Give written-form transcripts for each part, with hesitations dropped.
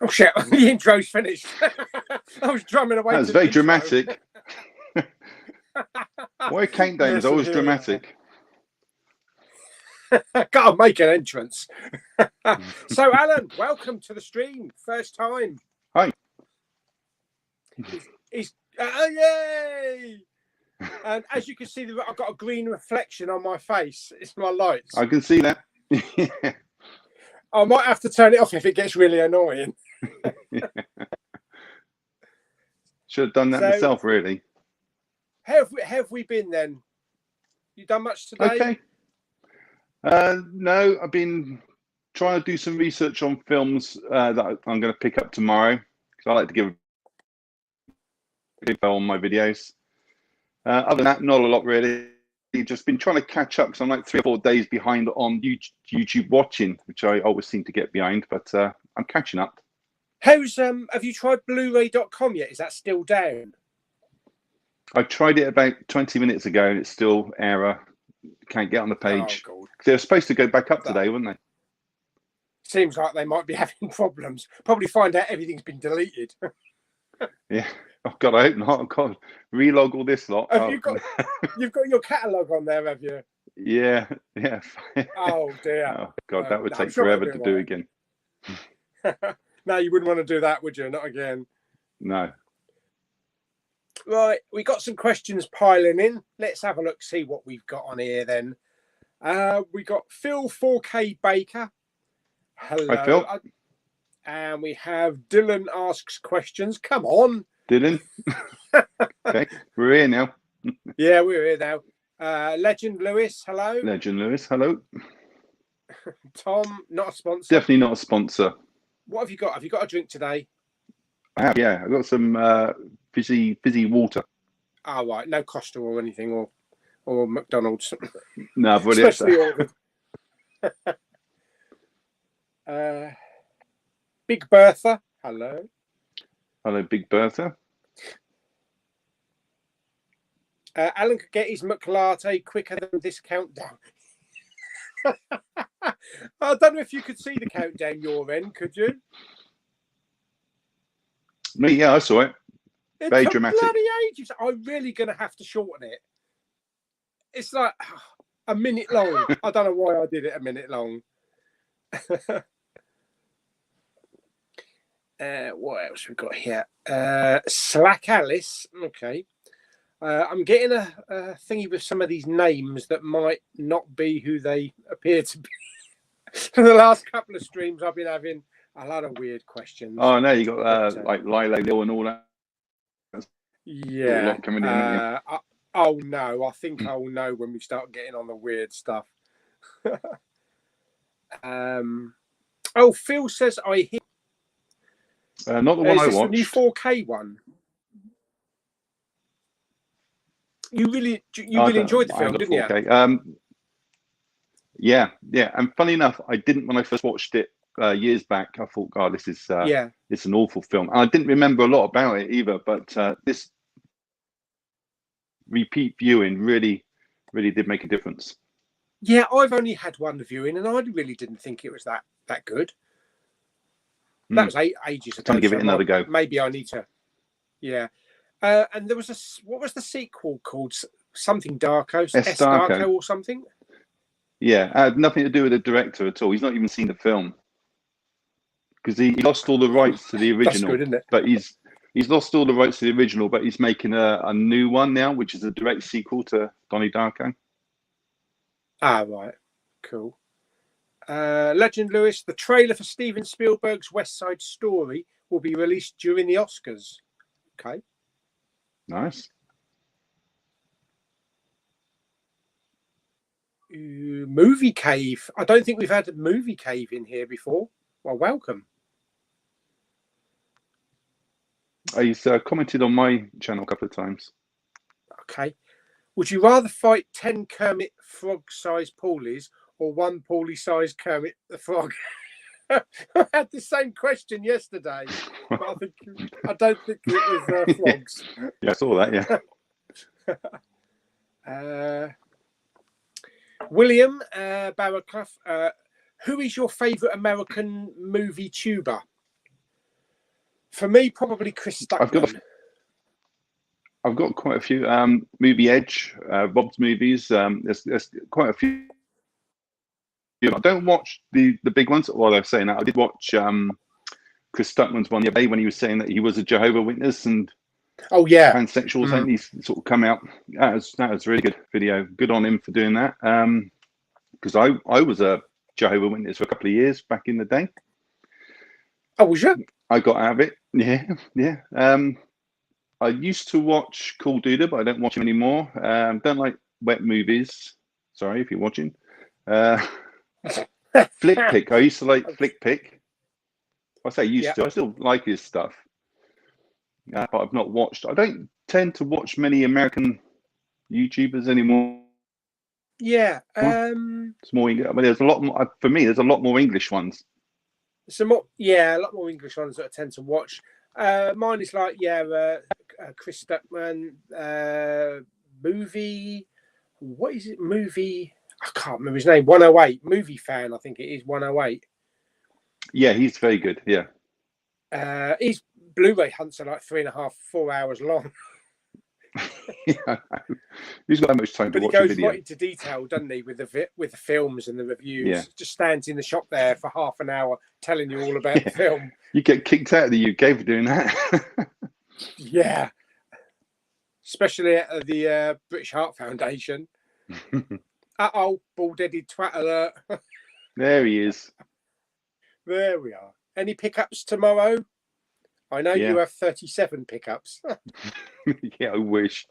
Oh shit! The intro's finished. I was drumming away. That was very dramatic. Why countdown is always dramatic? Gotta make an entrance. So, Alan, welcome to the stream. First time. Hi. Yay! And as you can see, I've got a green reflection on my face. It's my lights. I can see that. I might have to turn it off if it gets really annoying. Should have done that myself, really. Have we been then? You done much today? Okay. No, I've been trying to do some research on films that I'm going to pick up tomorrow, because I like to give info on my videos. Other than that, not a lot really. Just been trying to catch up because I'm like 3 or 4 days behind on YouTube watching, which I always seem to get behind, but I'm catching up. Have you tried Blu-ray.com yet? Is that still down? I tried it about 20 minutes ago and it's still error. Can't get on the page. Oh, they were supposed to go back up today, weren't they? Seems like they might be having problems. Probably find out everything's been deleted. Yeah. Oh God, I hope not. Oh God, relog all this lot. You've got your catalogue on there, have you? Yeah. Oh dear. Oh God, that would take forever to do again. No, you wouldn't want to do that, would you? Not again. No. Right, we got some questions piling in. Let's have a look, see what we've got on here then. We got Phil 4K Baker. Hello. Hi, Phil. And we have Dylan asks questions. Come on. Dylan. Okay, we're here now. Yeah, we're here now. Legend Lewis, hello. Legend Lewis, hello. Tom, not a sponsor. Definitely not a sponsor. What have you got? Have you got a drink today? I have, yeah. I've got some fizzy water. Oh, right. No Costa or anything, or McDonald's. No, but especially ordered. Big Bertha, hello. Hello, Big Bertha. Alan could get his McLatte quicker than this countdown. I don't know if you could see the countdown your end, could you? Me, yeah, I saw it. Very dramatic. Bloody ages. I'm really going to have to shorten it. It's like a minute long. I don't know why I did it a minute long. What else we got here? Slack Alice. Okay. I'm getting a thingy with some of these names that might not be who they appear to be. For the last couple of streams, I've been having a lot of weird questions. Oh no, you got like Lilo Lil and all that. Yeah. Coming in, oh no, I think I'll know when we start getting on the weird stuff. Oh, Phil says I hear. Not the one I watched. The new 4K one. You really enjoyed the film, didn't you? Yeah. And funny enough, I didn't when I first watched it years back. I thought, God, this is it's an awful film. And I didn't remember a lot about it either. But this repeat viewing really did make a difference. Yeah, I've only had one viewing, and I really didn't think it was that good. That was ages ago. Time to give it another go. Maybe I need to. Yeah. And there was what was the sequel called? Something Darko, S Darko or something. Yeah, it had nothing to do with the director at all. He's not even seen the film because he lost all the rights to the original. That's good, isn't it? But he's lost all the rights to the original, but he's making a new one now, which is a direct sequel to Donnie Darko. Ah, right, cool. Legend Lewis, the trailer for Steven Spielberg's West Side Story will be released during the Oscars. Okay. Nice. Movie Cave. I don't think we've had a Movie Cave in here before. Well, welcome. He's commented on my channel a couple of times. Okay. Would you rather fight 10 Kermit frog-sized Paulies or one Pauly-sized Kermit the Frog? I had the same question yesterday, but I don't think it was frogs. Yeah, I saw that, yeah. William Barraclough, who is your favourite American movie tuber? For me, probably Chris Stuckman. I've got quite a few. Movie Edge, Rob's movies. There's quite a few. I don't watch the big ones. While I was saying that, I did watch Chris Stuckman's one the other day when he was saying that he was a Jehovah's Witness and pansexuals, and he's sort of come out. That was a really good video. Good on him for doing that. Because I was a Jehovah's Witness for a couple of years back in the day. Oh, was you? I got out of it. Yeah. I used to watch Cool Duda, but I don't watch him anymore. Don't like wet movies. Sorry if you're watching. Flick Pick. I used to like Flick Pick. I say used to. I still like his stuff. But I've not watched. I don't tend to watch many American YouTubers anymore. Yeah. It's more. I mean, there's a lot more. For me, there's a lot more English ones. A lot more English ones that I tend to watch. Mine is like Chris Stuckman movie. What is it? Movie. I can't remember his name. 108 movie fan. I think it is 108. Yeah, he's very good. Yeah. His Blu-ray hunts are like 3.5, 4 hours long. Yeah, he's got that much time to watch a video. But he goes right into detail, doesn't he, with the films and the reviews. Yeah. Just stands in the shop there for half an hour telling you all about the film. You get kicked out of the UK for doing that. Yeah. Especially at the British Heart Foundation. Uh-oh, bald-headed twat alert. There he is. There we are. Any pickups tomorrow? I know you have 37 pickups. Yeah, I wish.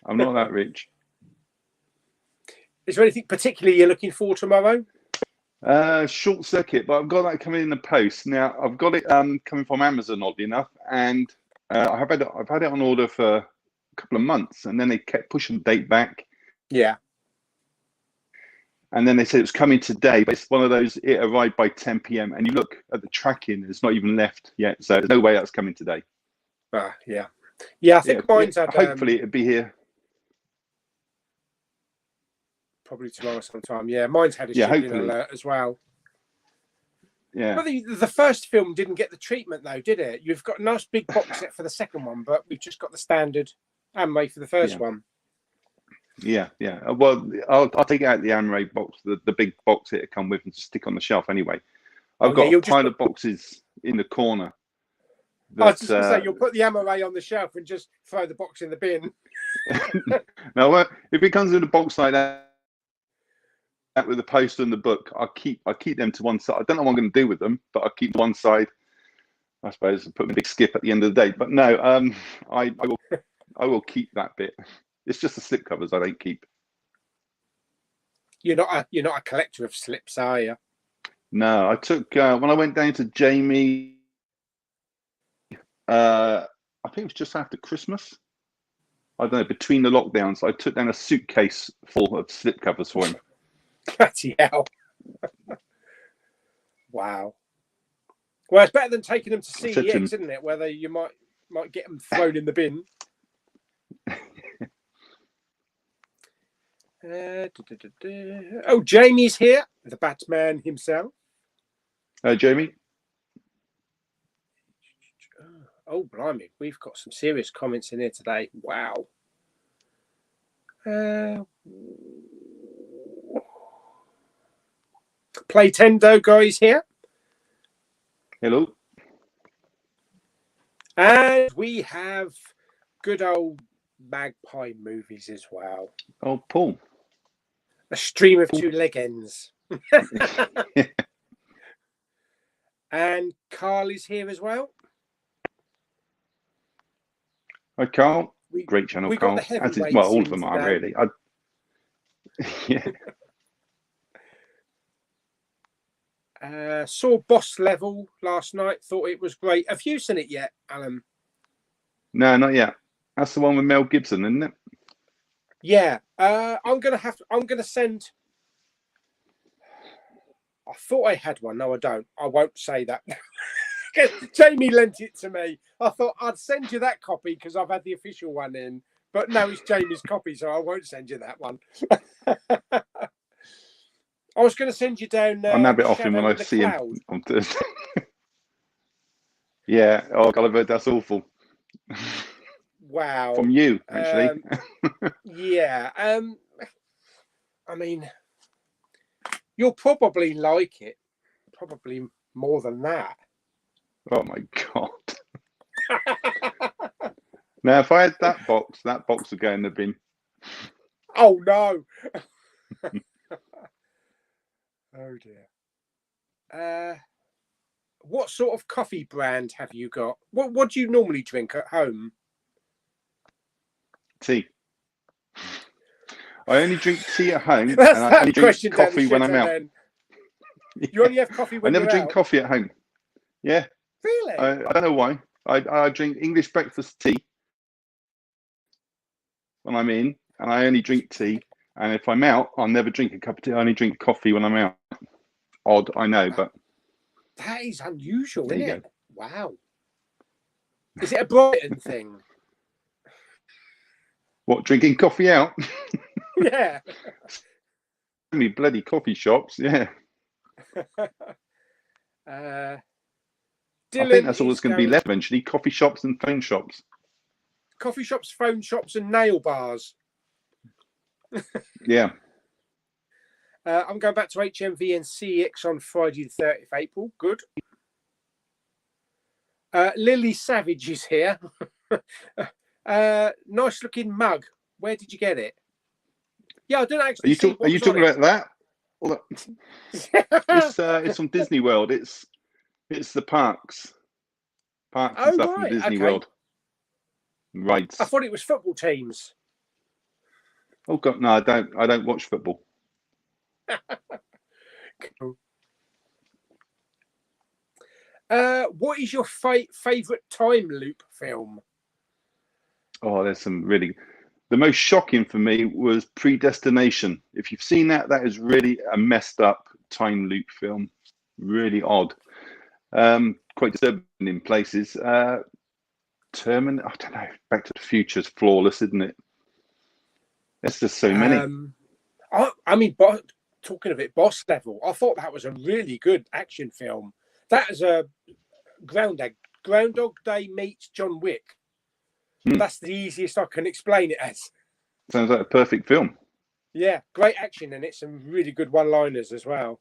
I'm not that rich. Is there anything particularly you're looking for tomorrow? Short Circuit, but I've got that coming in the post. Now, I've got it coming from Amazon, oddly enough, and I've had it on order for a couple of months, and then they kept pushing the date back. Yeah. And then they said it was coming today, but it's one of those, it arrived by 10 p.m. And you look at the tracking, it's not even left yet. So there's no way that's coming today. Yeah. Yeah, I think mine's had... Hopefully it'll be here. Probably tomorrow sometime. Yeah, mine's had a shipping alert as well. Yeah. But the first film didn't get the treatment, though, did it? You've got a nice big box set for the second one, but we've just got the standard Amway for the first one. Yeah. Well, I'll take it out the Amway box, the big box it come with, and just stick on the shelf anyway. I've got a pile of boxes in the corner. I was just going to say, you'll put the Amway on the shelf and just throw the box in the bin. No, if it comes in a box like that with the poster and the book, I keep them to one side. I don't know what I'm going to do with them, but I'll keep one side. I suppose put a big skip at the end of the day. But no, I will keep that bit. It's just the slip covers I don't keep. You're not a collector of slips, are you? No, I took when I went down to Jamie. I think it was just after Christmas. I don't know, between the lockdowns, I took down a suitcase full of slip covers for him. Bloody hell! Wow. Well, it's better than taking them to CEX, isn't it? Where you might get them thrown in the bin. Oh, Jamie's here, the Batman himself. Jamie. Oh, blimey, we've got some serious comments in here today. Wow. Playtendo guys here. Hello. And we have good old Magpie movies as well. Oh, Paul. A stream of two leg ends. And Carl is here as well. Hi, Carl. Great channel, Carl. Well, all of them are really. Yeah. Saw Boss Level last night. Thought it was great. Have you seen it yet, Alan? No, not yet. That's the one with Mel Gibson, isn't it? Yeah. I'm gonna send. I thought I had one. No, I don't. I won't say that. Jamie lent it to me. I thought I'd send you that copy because I've had the official one in. But no, it's Jamie's copy, so I won't send you that one. I was going to send you down. I'll nab it off him when I see him on Thursday. Yeah. Oh, Gulliver, that's awful. Wow. From you, actually. Yeah. I mean, you'll probably like it. Probably more than that. Oh my God. Now, if I had that box would go in the bin. Oh no. Oh dear. What sort of coffee brand have you got? What do you normally drink at home? Tea. I only drink tea at home, That's and I that only drink question down the coffee when I'm shitter out. then. You only have coffee I when never you're drink out? coffee at home. Yeah. Really? I don't know why. I drink English breakfast tea when I'm in, and I only drink tea. And if I'm out, I'll never drink a cup of tea. I only drink coffee when I'm out. Odd, I know, but That is unusual, there isn't you it? Wow. Is it a Brighton thing? What, drinking coffee out? Yeah. Me bloody coffee shops, yeah. Dylan I think that's all is that's going to be left eventually. Coffee shops and phone shops. Coffee shops, phone shops, and nail bars. Yeah. I'm going back to HMV and CX on Friday the 30th of April. Good. Lily Savage is here. Nice looking mug. Where did you get it? Yeah, I don't actually see Are you talking about that? Well, it's from Disney World. It's the parks and stuff from Disney World. Right. I thought it was football teams. Oh God, no, I don't watch football. Cool. What is your favourite time loop film? Oh, there's some really. The most shocking for me was Predestination. If you've seen that, that is really a messed up time loop film. Really odd. Quite disturbing in places. I don't know. Back to the Future's flawless, isn't it? There's just so many. I mean, talking of it, Boss Level, I thought that was a really good action film. That is a Groundhog Day meets John Wick. That's the easiest I can explain it as. Sounds like a perfect film. Yeah, great action in it. Some really good one-liners as well.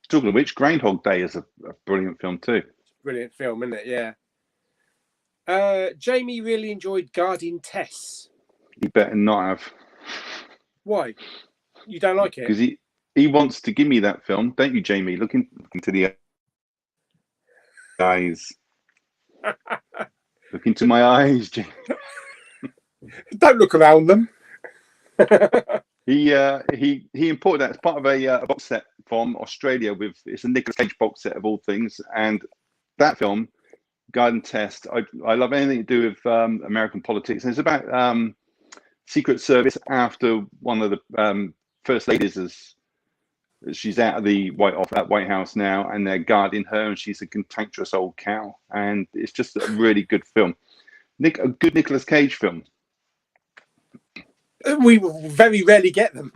Talking of which, Groundhog Day is a brilliant film too. Brilliant film, isn't it? Yeah. Jamie really enjoyed Guarding Tess. You better not have. Why? You don't like it? Because he wants to give me that film, don't you, Jamie? Look into the eyes. Look into my eyes, Jamie. Don't look around them. He imported that as part of a box set from Australia. It's a Nicolas Cage box set of all things, and that film, Garden Test. I love anything to do with American politics, and it's about Secret Service after one of the first ladies she's out of the White House now, and they're guarding her, and she's a cantankerous old cow, and it's just a really good film. A good Nicolas Cage film. We very rarely get them.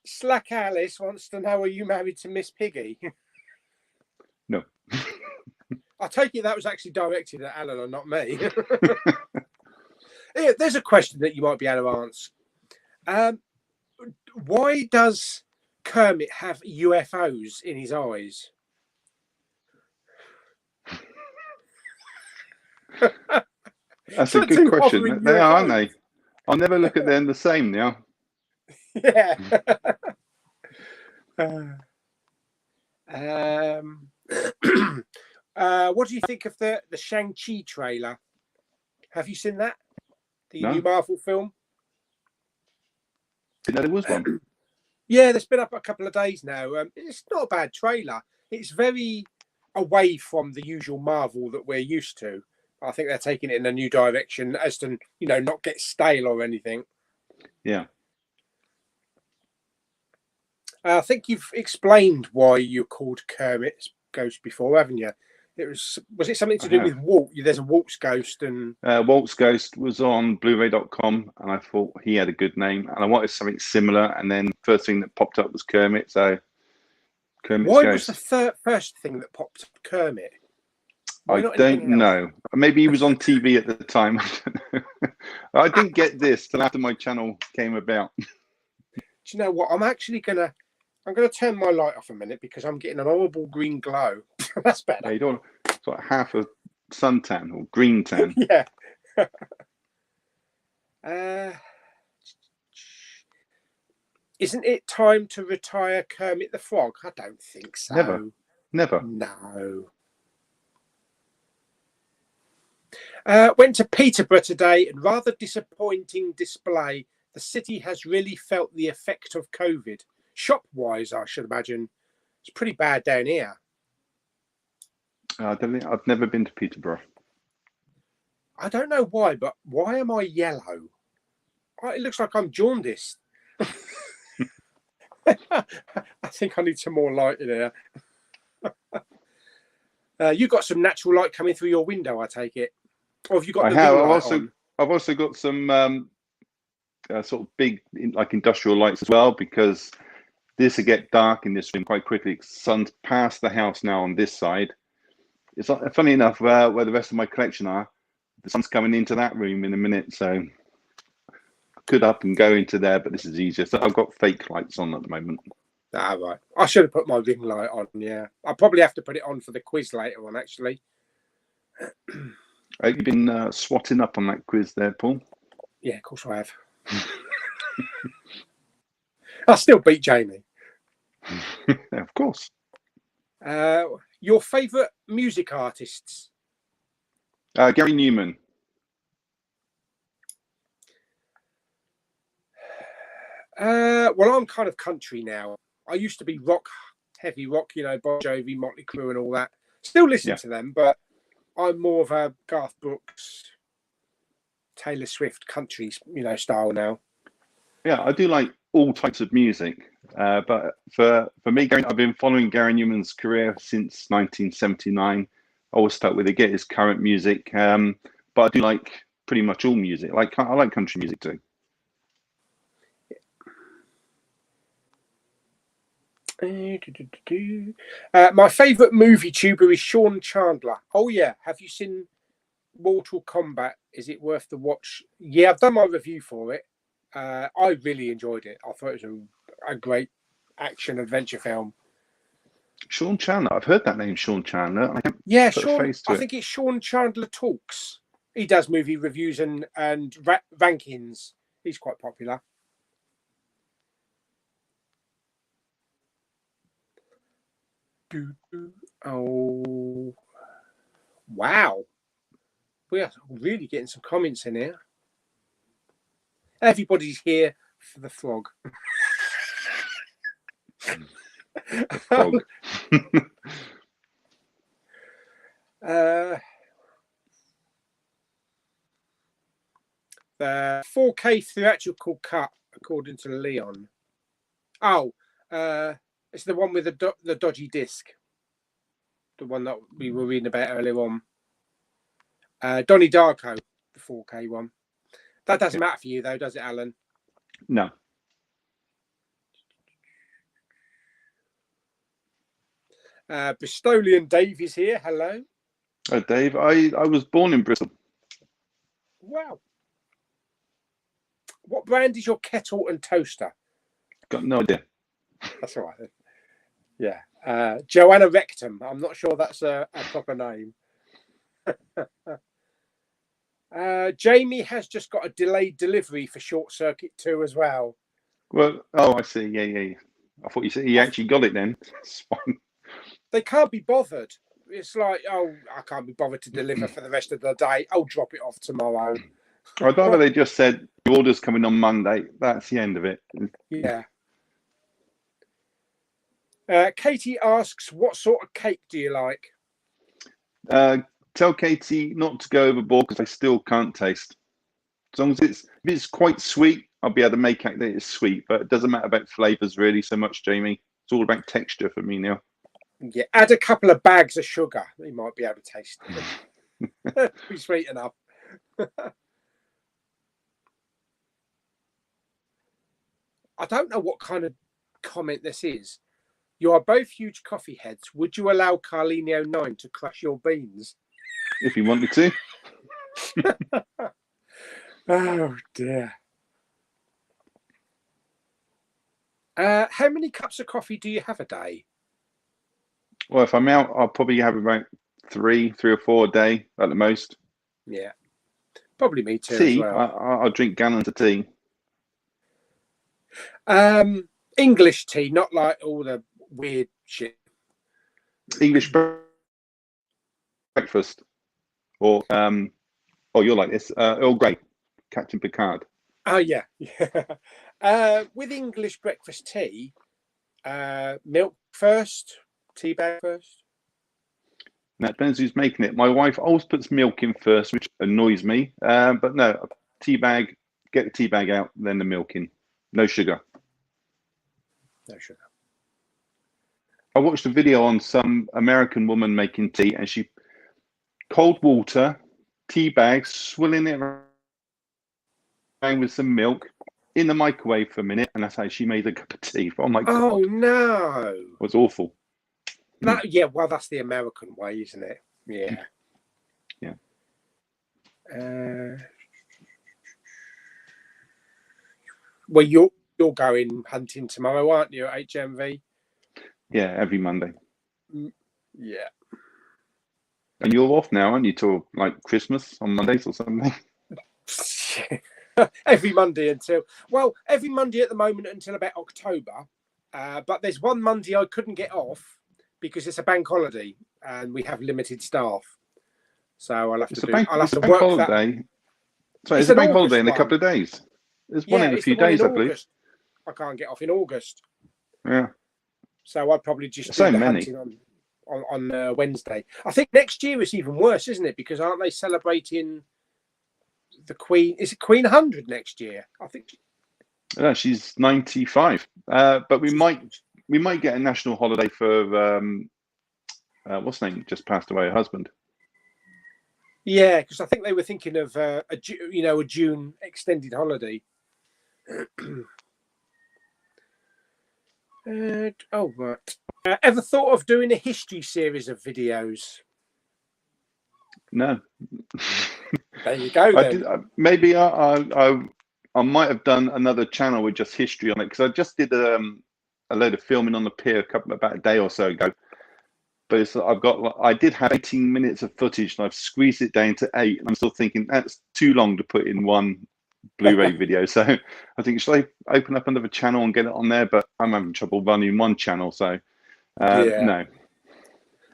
Slack Alice wants to know, are you married to Miss Piggy? No. I take it that was actually directed at Alan and not me. Yeah, there's a question that you might be able to answer. Why does Kermit have UFOs in his eyes? That's a good question. They are, aren't they? I'll never look at them the same now. Yeah. What do you think of the Shang-Chi trailer? Have you seen that? The new Marvel film? Didn't know there was one. Yeah, that's been up a couple of days now. It's not a bad trailer. It's very away from the usual Marvel that we're used to. I think they're taking it in a new direction as to, not get stale or anything. Yeah. I think you've explained why you're called Kermit's Ghost before, haven't you? Was it something to do with Walt? There's a Walt's Ghost, and Walt's Ghost was on Blu-ray.com, and I thought he had a good name, and I wanted something similar. And then first thing that popped up was Kermit, so Kermit's Why was Ghost. the first thing that popped up Kermit? Why I not don't anything else? know. Maybe he was on TV at the time. I didn't get this till after my channel came about. Do you know what? I'm gonna turn my light off a minute because I'm getting an horrible green glow. That's better. Yeah, you don't. It's like half a suntan or green tan. Yeah. Isn't it time to retire Kermit the Frog? I don't think so. Never. No. Went to Peterborough today, and rather disappointing display. The city has really felt the effect of COVID. Shop-wise, I should imagine. It's pretty bad down here. I've never been to Peterborough. I don't know why, but why am I yellow? It looks like I'm jaundiced. I think I need some more light in here. You got some natural light coming through your window, I take it. Or have you got the ring light on? I've also got some sort of big like industrial lights as well, because this will get dark in this room quite quickly. Sun's past the house now on this side. It's funny enough where the rest of my collection are. The sun's coming into that room in a minute, so I could up and go into there, but this is easier. So I've got fake lights on at the moment. Ah, right. I should have put my ring light on, yeah. I'll probably have to put it on for the quiz later on, actually. Have you been swatting up on that quiz there, Paul? Yeah, of course I have. I still beat Jamie. Of course. Your favourite music artists? Gary Newman. Well, I'm kind of country now. I used to be heavy rock, you know, Bon Jovi, Motley Crue and all that. Still listen to them, but I'm more of a Garth Brooks, Taylor Swift country, you know, style now. Yeah, I do like all types of music. But for me, I've been following Gary Newman's career since 1979. I always stuck with it, get his current music. But I do like pretty much all music. I like country music too. My favourite movie tuber is Sean Chandler. Oh yeah, have you seen Mortal Kombat? Is it worth the watch? Yeah, I've done my review for it. I really enjoyed it. I thought it was a great action adventure film. Sean Chandler, I've heard that name, Sean Chandler. Yeah, Sean. I think it's Sean Chandler Talks. He does movie reviews and rankings. He's quite popular. Oh, wow. We are really getting some comments in here. Everybody's here for the frog. The frog. The 4K theatrical cut, according to Leon. Oh, it's the one with the dodgy disc. The one that we were reading about earlier on. Donnie Darko, the 4K one. That doesn't matter for you, though, does it, Alan? No. Bristolian Dave is here. Hello. Oh, Dave, I was born in Bristol. Wow. What brand is your kettle and toaster? Got no idea. That's all right then. Yeah. Joanna Rectum. I'm not sure that's a proper name. Jamie has just got a delayed delivery for Short Circuit 2 as well. Well, oh, I see. Yeah. I thought you said he actually got it then. They can't be bothered. It's like, oh, I can't be bothered to deliver for the rest of the day. I'll drop it off tomorrow. I'd rather they just said the order's coming on Monday. That's the end of it. Yeah. Katie asks, what sort of cake do you like? Tell Katie not to go overboard because I still can't taste. As long as it's quite sweet, I'll be able to make out that it's sweet. But it doesn't matter about flavors really so much, Jamie. It's all about texture for me now. Yeah, add a couple of bags of sugar. You might be able to taste it. Be sweet enough. I don't know what kind of comment this is. You are both huge coffee heads. Would you allow Carlinio 9 to crush your beans? If you want me to. Oh, dear. How many cups of coffee do you have a day? Well, if I'm out, I'll probably have about three or four a day at the most. Yeah. Probably me too Tea, as well. I'll drink gallons of tea. English tea, not like all the weird shit. English breakfast. Or, you're like this. Earl Grey, Captain Picard. Oh, yeah. With English breakfast tea, milk first, tea bag first. That depends who's making it. My wife always puts milk in first, which annoys me. But no, tea bag, get the tea bag out, then the milk in. No sugar. No sugar. I watched a video on some American woman making tea, and she cold water, tea bag, swilling it around with some milk in the microwave for a minute, and that's how she made a cup of tea. Oh my god! Oh no! It was awful. Yeah, well, that's the American way, isn't it? Yeah. Yeah. Well, you're going hunting tomorrow, aren't you, at HMV? Yeah, every Monday. Yeah. And you're off now, aren't you, till like Christmas on Mondays or something? Every Monday at the moment until about October. But there's one Monday I couldn't get off because it's a bank holiday and we have limited staff. So I'll have to work holiday. that. Sorry, it's a bank holiday in a couple of days. There's one in a few days, I believe. I can't get off in August. Yeah. So I'd probably just so do the many hunting on Wednesday. I think next year it's even worse, isn't it? Because aren't they celebrating the Queen? Is it Queen 100 next year? I think. No, she's 95. But we might get a national holiday for what's her name? Just passed away, her husband. Yeah, because I think they were thinking of a June extended holiday. Right. Ever thought of doing a history series of videos? No. There you go. Maybe I might have done another channel with just history on it, because I just did a load of filming on the pier about a day or so ago. But I did have 18 minutes of footage, and I've squeezed it down to 8. And I'm still thinking that's too long to put in one Blu-ray video. So I think, should I open up another channel and get it on there? But I'm having trouble running one channel, so no.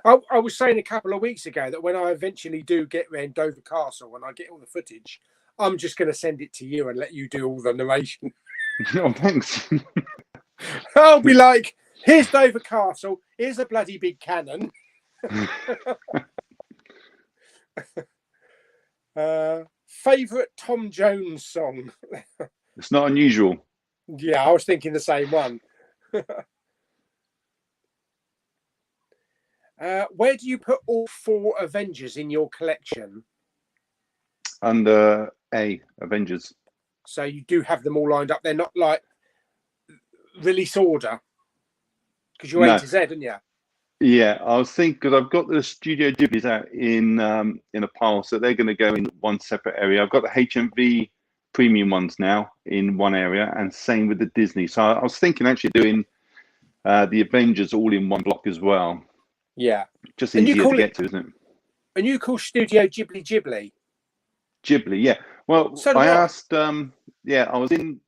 I was saying a couple of weeks ago that when I eventually do get around Dover Castle and I get all the footage, I'm just going to send it to you and let you do all the narration. Oh, thanks. I'll be like, here's Dover Castle, here's a bloody big cannon. Favourite Tom Jones song? It's not unusual. Yeah, I was thinking the same one. Where do you put all 4 Avengers in your collection? Under A, Avengers. So you do have them all lined up. They're not like release order, because you're A to Z, aren't you? Yeah, I was thinking, because I've got the Studio Ghiblis out in a pile, so they're going to go in one separate area. I've got the HMV premium ones now in one area, and same with the Disney. So I was thinking actually doing the Avengers all in one block as well. Yeah, just easier to get to, isn't it? And you call Studio Ghibli? Ghibli, yeah. Well, so I asked. I was in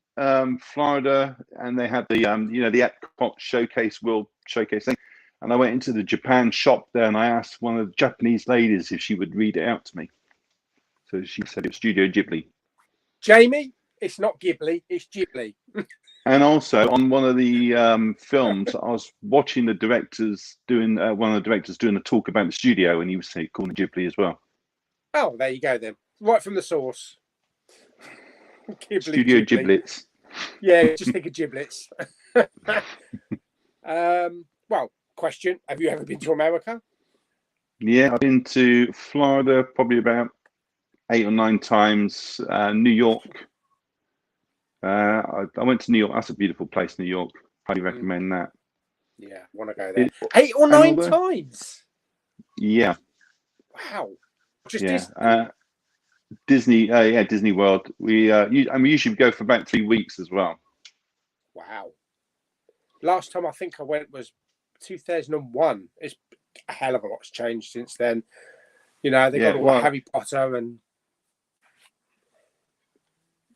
Florida, and they had the the Epcot World Showcase thing, and I went into the Japan shop there, and I asked one of the Japanese ladies if she would read it out to me. So she said it's Studio Ghibli. Jamie, it's not Ghibli, it's Ghibli. And also on one of the films, I was watching the directors doing one of the directors doing a talk about the studio, and he was calling it Ghibli as well. Oh, there you go then, right from the source. Studio Giblets. Yeah, just think of giblets. Well, question: have you ever been to America? Yeah, I've been to Florida probably about 8 or 9 times. New York. I went to New York. That's a beautiful place, New York. Highly recommend that. Yeah, want to go there. It, 8 or and 9 although, times. yeah, Wow. Just yeah. Disney. Disney, yeah, Disney World. We usually go for about 3 weeks as well. Wow. Last time I think I went was 2001. It's a hell of a lot's changed since then. You know, they got all the Harry Potter and.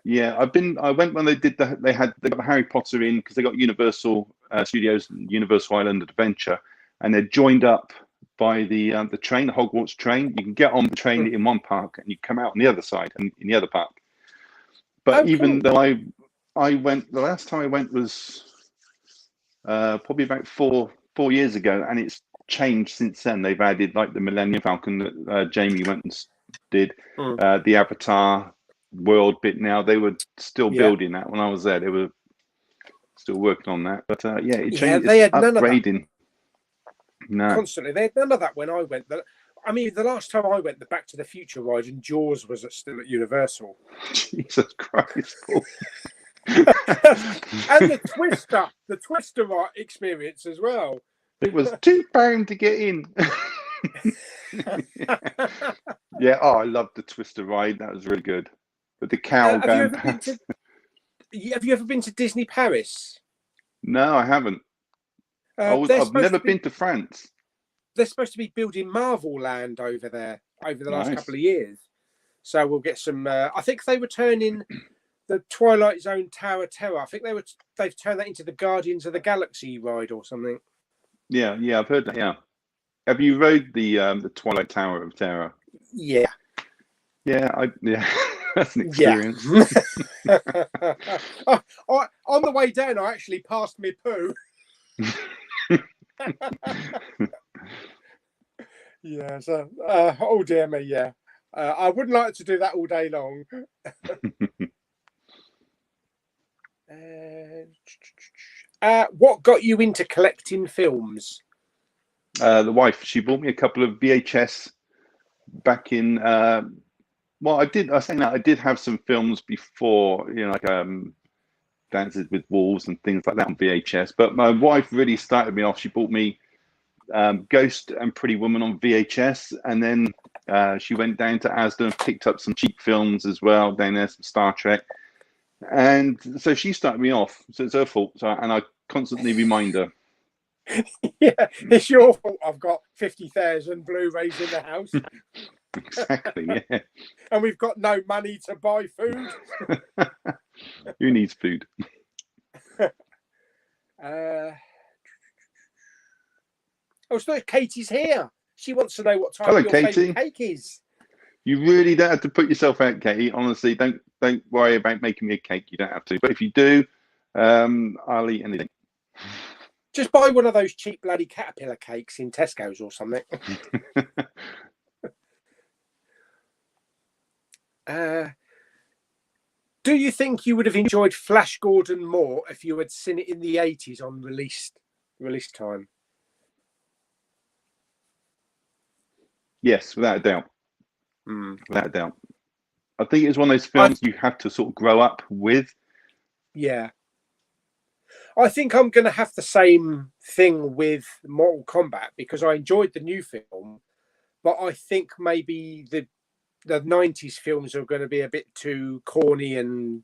Yeah, I went when they got the Harry Potter in because they got Universal Studios and Universal Island Adventure, and they're joined up by the train, the Hogwarts train. You can get on the train in one park and you come out on the other side and in the other park. But even though I went, the last time I went was probably about four years ago, and it's changed since then. They've added like the Millennium Falcon that Jamie went and did, the Avatar world bit. Now they were still building that when I was there. They were still working on that, but yeah, it changed. They had none upgrading. Of that. No, constantly. They had none of that when I went. I mean, the last time I went, the Back to the Future ride and Jaws was still at Universal. Jesus Christ, Paul. And the Twister experience as well. It was £2 to get in. Yeah, I loved the Twister ride. That was really good. But the cow going past. Have you ever been to Disney Paris? No, I haven't. I've never been to France. They're supposed to be building Marvel Land over there over the last Nice. couple of years. So we'll get some. I think they were turning the Twilight Zone Tower Terror. I think they've turned that into the Guardians of the Galaxy ride or something. Yeah, I've heard that. Yeah, have you rode the Twilight Tower of Terror? Yeah. Yeah, that's an experience. Yeah. On the way down, I actually passed me poo. Yeah. So, oh dear me. Yeah. I wouldn't like to do that all day long. What got you into collecting films? The wife, she bought me a couple of VHS back in. Well, I did have some films before, you know, like Dances with Wolves and things like that on VHS. But my wife really started me off. She bought me Ghost and Pretty Woman on VHS, and then she went down to Asda and picked up some cheap films as well down there, some Star Trek. And so she started me off. So it's her fault. And I constantly remind her. Yeah, it's your fault. I've got 50,000 Blu-rays in the house. Exactly. Yeah. And we've got no money to buy food. Who needs food? Oh, so Katie's here. She wants to know what type Hello, of your Katie. favourite cake is. You really don't have to put yourself out, Katie. Honestly, don't worry about making me a cake. You don't have to. But if you do, I'll eat anything. Just buy one of those cheap bloody caterpillar cakes in Tesco's or something. Do you think you would have enjoyed Flash Gordon more if you had seen it in the 80s on release time? Yes, without a doubt. Without a doubt. I think it's one of those films you have to sort of grow up with. Yeah. I think I'm going to have the same thing with Mortal Kombat because I enjoyed the new film, but I think maybe the 90s films are going to be a bit too corny and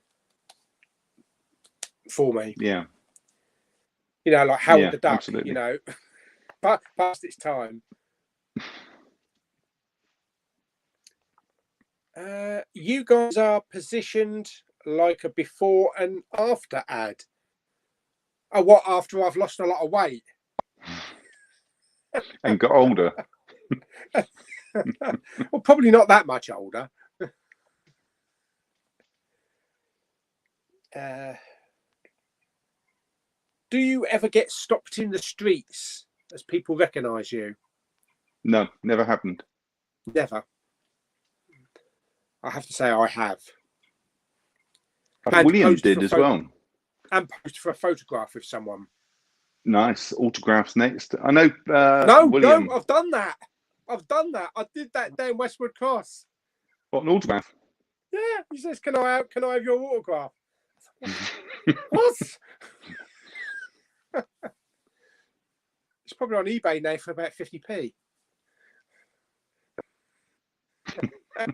for me. Yeah. You know, like Howard the Duck, absolutely. You know, but past its time. You guys are positioned like a before and after ad. Oh, what, after I've lost a lot of weight? And got older. Well, probably not that much older. Do you ever get stopped in the streets as people recognise you? No, never happened. Never. I have to say I have. William did as well. And posed for a photograph with someone. Nice. Autographs next. I know. No, I've done that. I did that down Westwood Cross. What, an autograph? Yeah, he says, "Can I have your autograph?" What? probably on eBay now for about 50p. You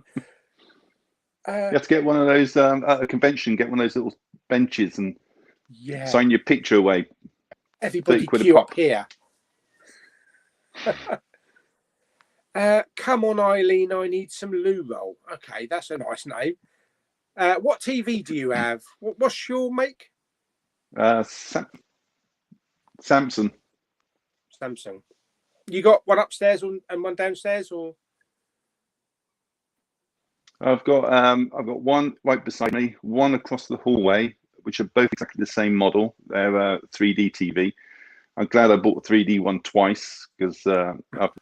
have to get one of those at a convention. Get one of those little benches and sign your picture away. Everybody queue up here. Come on, Eileen, I need some loo roll. Okay, that's a nice name. What TV do you have? What's your make? Samsung. You got one upstairs and one downstairs, or? I've got one right beside me, one across the hallway, which are both exactly the same model. They're 3D TV. I'm glad I bought the 3D one twice because they're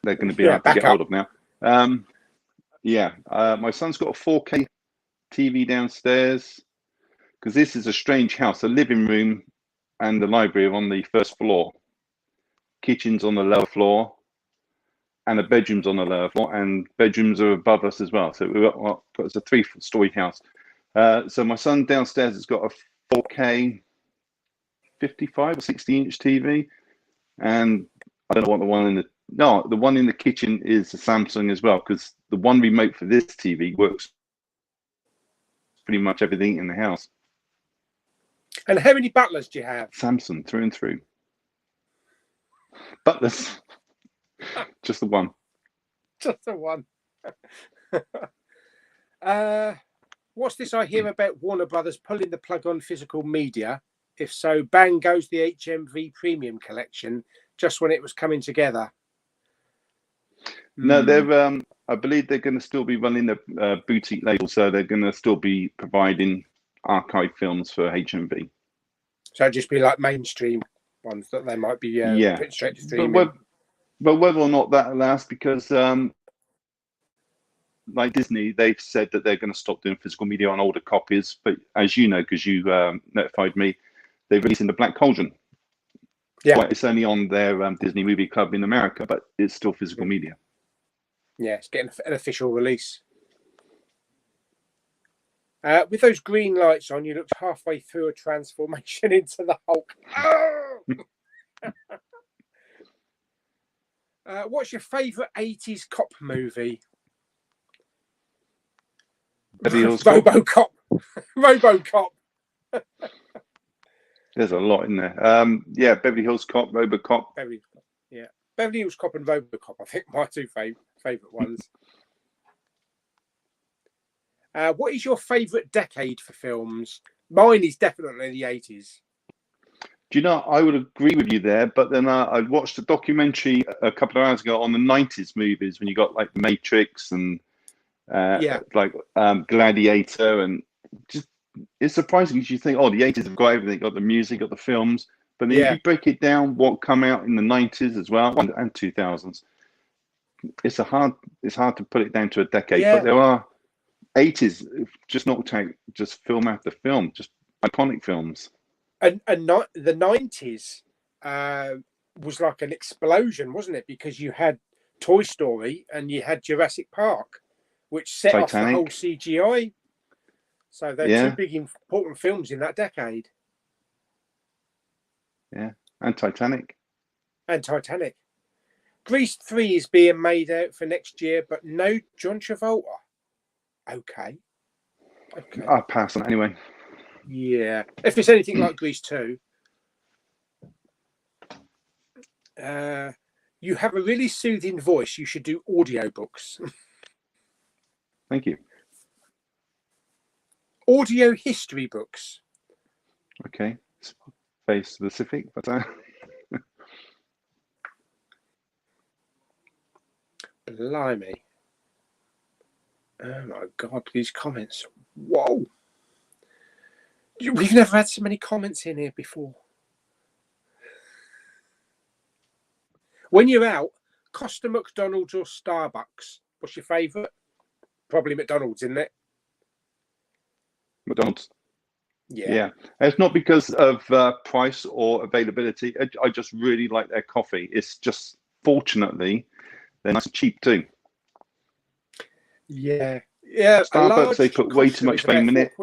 going to be hard to get hold of now. My son's got a 4K TV downstairs because this is a strange house. The living room and the library are on the first floor. Kitchen's on the lower floor, and the bedrooms on the lower floor, and bedrooms are above us as well. So it's a 3-story house. So my son downstairs has got a 4K 55 or 60-inch TV, and I don't know what the one in the kitchen is a Samsung as well, because the one remote for this TV works pretty much everything in the house. And how many butlers do you have? Samsung through and through. Butlers. Just the one. Just the one. What's this I hear about Warner Brothers pulling the plug on physical media? If so, bang goes the HMV Premium Collection just when it was coming together. No, they're. I believe they're going to still be running the boutique label, so they're going to still be providing archive films for HMV. So it'd just be like mainstream ones that they might be put straight to streaming. But whether or not that lasts, because like Disney, they've said that they're going to stop doing physical media on older copies. But as you know, because you notified me, they're releasing the Black Cauldron. Yeah, well, it's only on their Disney Movie Club in America, but it's still physical media. Yeah, it's getting an official release. With those green lights on, you looked halfway through a transformation into the Hulk. What's your favourite 80s cop movie? Robocop. Robocop. There's a lot in there. Beverly Hills Cop, Robocop. Beverly Hills Cop and Robocop, I think, my two favourite ones. What is your favourite decade for films? Mine is definitely the 80s. Do you know, I would agree with you there, but then I watched a documentary a couple of hours ago on the 90s movies when you got like Matrix and Gladiator, and just it's surprising because you think, oh, the 80s have got everything, got the music, got the films, but then if you break it down, what come out in the 90s as well and 2000s, it's hard to put it down to a decade, but there are 80s just knocked out just film after film, just iconic films. And not the 90s was like an explosion, wasn't it? Because you had Toy Story and you had Jurassic Park, which set off the whole CGI. So they're two big important films in that decade. Yeah, and Titanic. Grease 3 is being made out for next year, but no John Travolta. Okay. I'll pass on it anyway. Yeah, if it's anything like Grease 2. You have a really soothing voice. You should do audiobooks. Thank you. Audio history books. Okay. Very specific, but... Blimey. Oh my God, these comments. Whoa. We've never had so many comments in here before. When you're out, Costa, McDonald's or Starbucks, what's your favourite? Probably McDonald's, isn't it? McDonald's. Yeah. It's not because of price or availability. I just really like their coffee. It's just, fortunately, they're nice and cheap too. Yeah. Starbucks, they put way too much fame in it.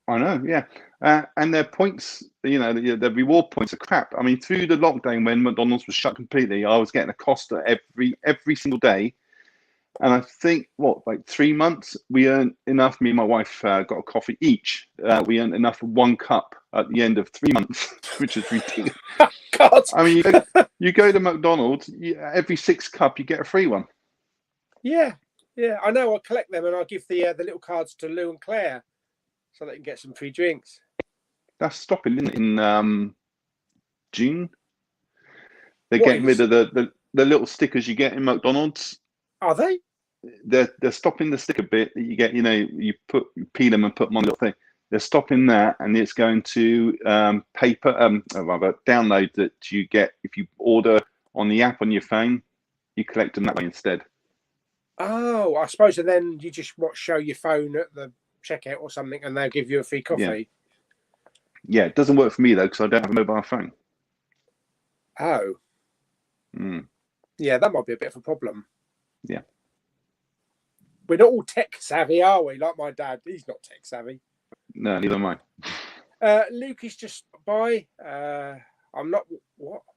I know, yeah. And their points, the reward points are crap. I mean, through the lockdown when McDonald's was shut completely, I was getting a Costa every single day. And I think, like 3 months, we earned enough. Me and my wife got a coffee each. We earned enough for 1 cup at the end of 3 months, which is ridiculous. God. I mean, you go to McDonald's, every 6th cup, you get a free one. Yeah, I know. I collect them and I give the little cards to Lou and Claire so they can get some free drinks. That's stopping, isn't it? In June. They're getting rid of the little stickers you get in McDonald's. Are they? They're stopping the sticker bit that you get. You peel them and put them on the little thing. They're stopping that, and it's going to paper. Rather, download that you get if you order on the app on your phone. You collect them that way instead. Oh, I suppose. And then you just show your phone at the checkout or something, and they'll give you a free coffee. Yeah, it doesn't work for me though because I don't have a mobile phone. Oh. Yeah, that might be a bit of a problem. Yeah. We're not all tech savvy, are we? Like my dad, he's not tech savvy. No, neither am I. Luke is just by. I'm not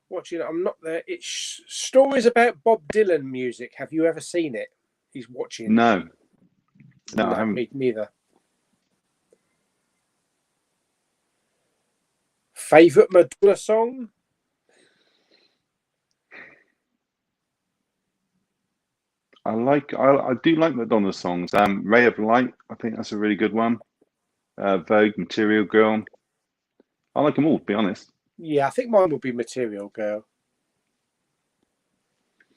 watching. I'm not there. It's stories about Bob Dylan music. Have you ever seen it? He's watching. No, I haven't. Me neither. Favorite Madonna song? I do like Madonna songs. Ray of Light, I think that's a really good one. Vogue, Material Girl. I like them all, to be honest. Yeah, I think mine would be Material Girl.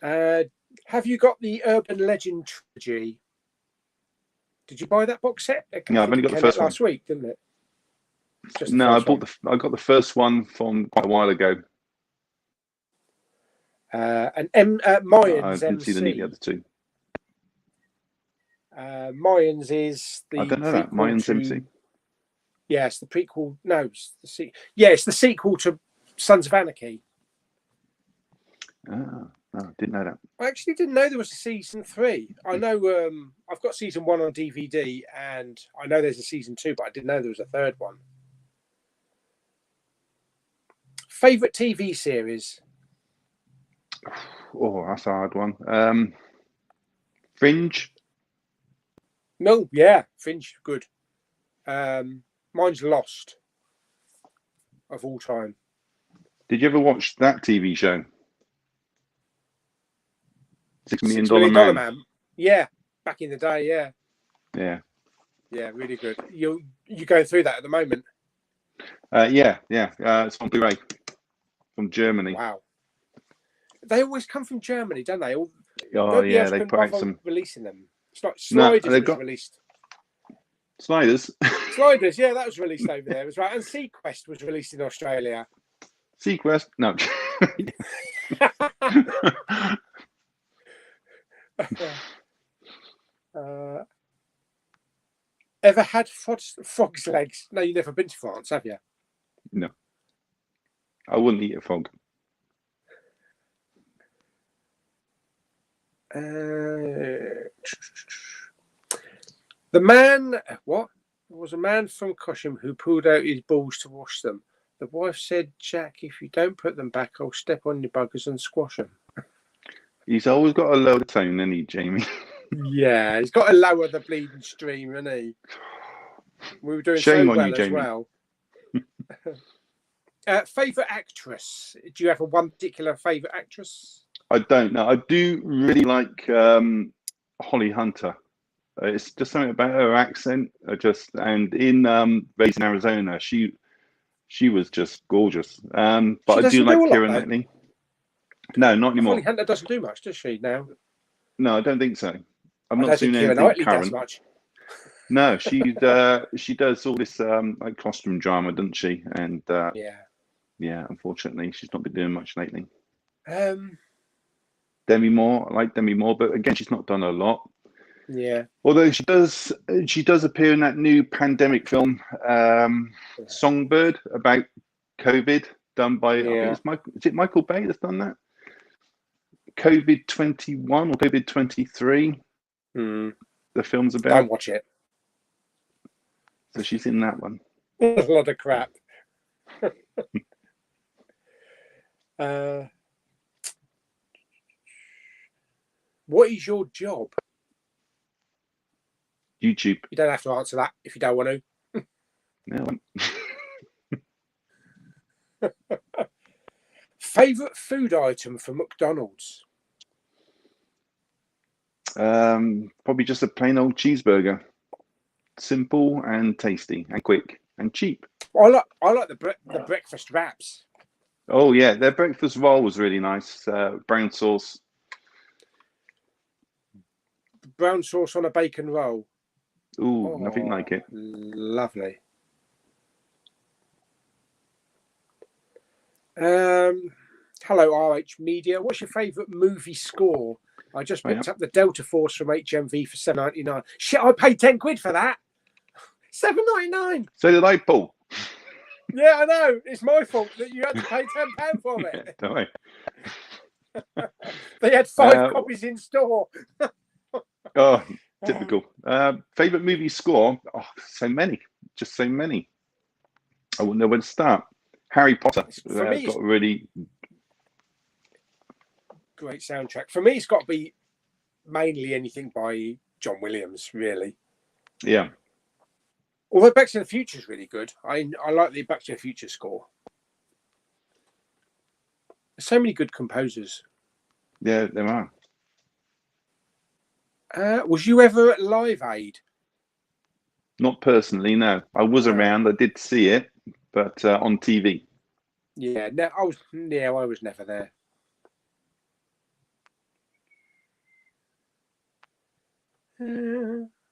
Have you got the Urban Legend trilogy? Did you buy that box set? No, I've only got the first one. Last week, didn't it? No, I got the first one from quite a while ago. And Mayans. I didn't see the other two. Mayans is the. I don't know that Mayans MC. Yeah, it's the prequel. No, it's the sequel to Sons of Anarchy. No, I didn't know that. I actually didn't know there was a season 3. I know I've got season 1 on DVD, and I know there's a season 2, but I didn't know there was a third one. Favorite TV series? Oh, that's a hard one. Fringe. No, yeah, Fringe, good. Mine's Lost. Of all time. Did you ever watch that TV show? $6 Million Man. Yeah, back in the day, yeah. Yeah, really good. You going through that at the moment? Yeah. It's on Blu-ray from Germany. Wow. They always come from Germany, don't they? They put out some releasing them. It's like Sliders was released. Sliders. Sliders, yeah, that was released over there as well. And Sequest was released in Australia. Sequest? No. Ever had frog's legs? No, you've never been to France, have you? No. I wouldn't eat a frog. The man, what? There was a man from Cosham who pulled out his balls to wash them. The wife said, Jack, if you don't put them back, I'll step on your buggers and squash them. He's always got a lower tone, hasn't he, Jamie? Yeah, he's got to lower the bleeding stream, hasn't he? We were doing Shame so on well you, as Jamie. well. Favourite actress? Do you have one particular favourite actress? I don't know. I do really like Holly Hunter. It's just something about her accent. And in Raising Arizona, she was just gorgeous. But I do like Keira Knightley. No, not anymore. Holly Hunter doesn't do much, does she now? No, I don't think so. I've not seen anything current. Does much. No, she does all this like costume drama, doesn't she? And yeah, unfortunately, she's not been doing much lately. Demi Moore, I like Demi Moore, but again, she's not done a lot. Yeah. Although she does appear in that new pandemic film, Songbird, about COVID, done by I think is it Michael Bay that's done that? COVID 21 or COVID 23. The film's about. Don't watch it. So she's in that one. A lot of crap. What is your job? YouTube. You don't have to answer that if you don't want to. No. Favorite food item from McDonald's? Probably just a plain old cheeseburger. Simple and tasty and quick and cheap. I like the breakfast wraps. Oh yeah, their breakfast roll was really nice. Brown sauce. Brown sauce on a bacon roll. Ooh, nothing like it. Lovely. Hello, RH Media. What's your favourite movie score? I just picked up the Delta Force from HMV for £7.99. Shit, I paid 10 quid for that. £7.99. So did I, Paul. Yeah, I know. It's my fault that you had to pay £10 for it. Yeah, don't worry. They had 5 copies in store. Oh, typical. Favorite movie score? Oh, so many. Just so many. I wouldn't know where to start. Harry Potter. For me, got a really great soundtrack. For me, it's got to be mainly anything by John Williams, really. Yeah. Although Back to the Future is really good. I like the Back to the Future score. There's so many good composers. Yeah, there are. Was you ever at Live Aid? Not personally, no. I was around. I did see it, but on TV. Yeah, no, I was never there.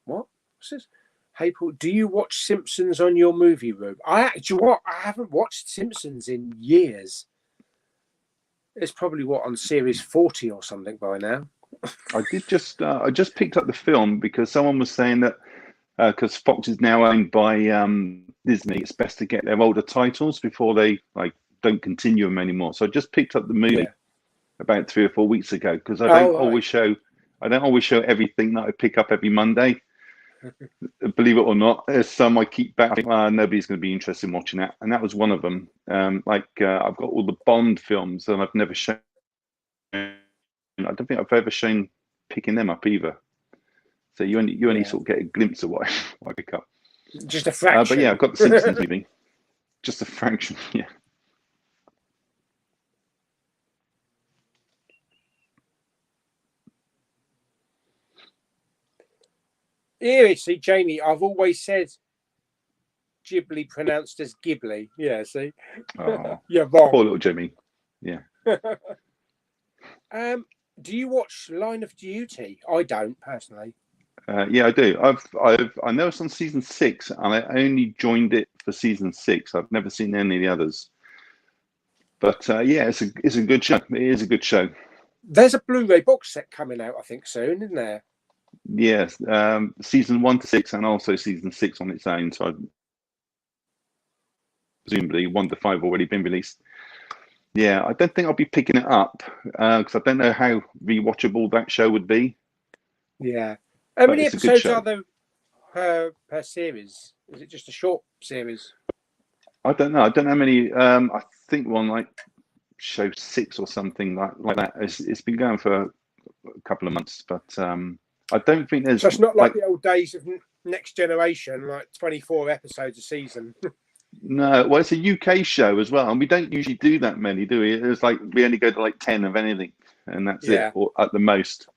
What? What's this? Hey Paul, do you watch Simpsons on your movie room? I haven't watched Simpsons in years. It's probably on series 40 or something by now. I just picked up the film because someone was saying that because Fox is now owned by Disney, it's best to get their older titles before they don't continue them anymore. So I just picked up the movie about 3 or 4 weeks ago because I don't always show everything that I pick up every Monday. Believe it or not, there's some I keep back. I think, nobody's going to be interested in watching that, and that was one of them. I've got all the Bond films, and I've never shown. I don't think I've ever shown picking them up either. So you only sort of get a glimpse of what I pick up. Just a fraction. But yeah, I've got the Simpsons TV. Just a fraction. Yeah. Here, see, Jamie, I've always said Ghibli pronounced as Ghibli. Yeah, see? Oh, you're wrong. Poor little Jimmy. Yeah. Do you watch Line of Duty? I don't, personally. Yeah, I do. I know it's on season 6, and I only joined it for season 6. I've never seen any of the others. But yeah, it's a good show. It is a good show. There's a Blu-ray box set coming out, I think, soon, isn't there? Yes, season 1 to 6, and also season 6 on its own. So presumably 1 to 5 already been released. Yeah, I don't think I'll be picking it up because I don't know how rewatchable that show would be. Yeah. How many episodes are there per series? Is it just a short series? I don't know. I don't know how many. I think one show 6 or something like that. It's been going for a couple of months, but I don't think there's. So it's not like the old days of Next Generation, like 24 episodes a season. No, well, it's a UK show as well, and we don't usually do that many, do we? It's like we only go to 10 of anything, and that's it, or at the most.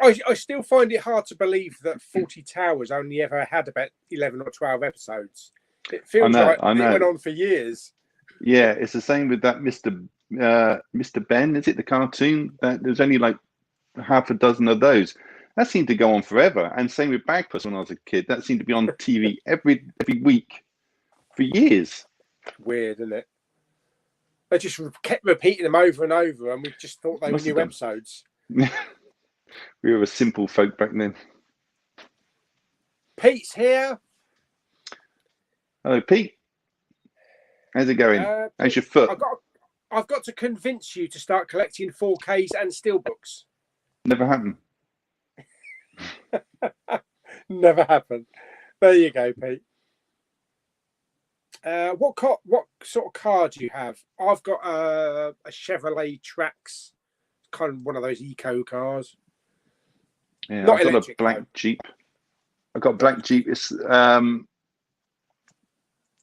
I still find it hard to believe that 40 Towers only ever had about 11 or 12 episodes. It feels like it went on for years. Yeah, it's the same with that Mr. Ben, is it the cartoon? That there's only half a dozen of those. That seemed to go on forever. And same with Bagpuss when I was a kid. That seemed to be on TV every week for years. Weird, isn't it? They just kept repeating them over and over, and we just thought they were new episodes. We were a simple folk back then. Pete's here. Hello, Pete. How's it going? How's your foot? I've got to convince you to start collecting 4Ks and steelbooks. Never happened. Never happened. There you go, Pete. What sort of car do you have? I've got a Chevrolet Trax, kind of one of those eco cars. Yeah, Not I've got a electric, black though. Jeep. I've got a black Jeep. It's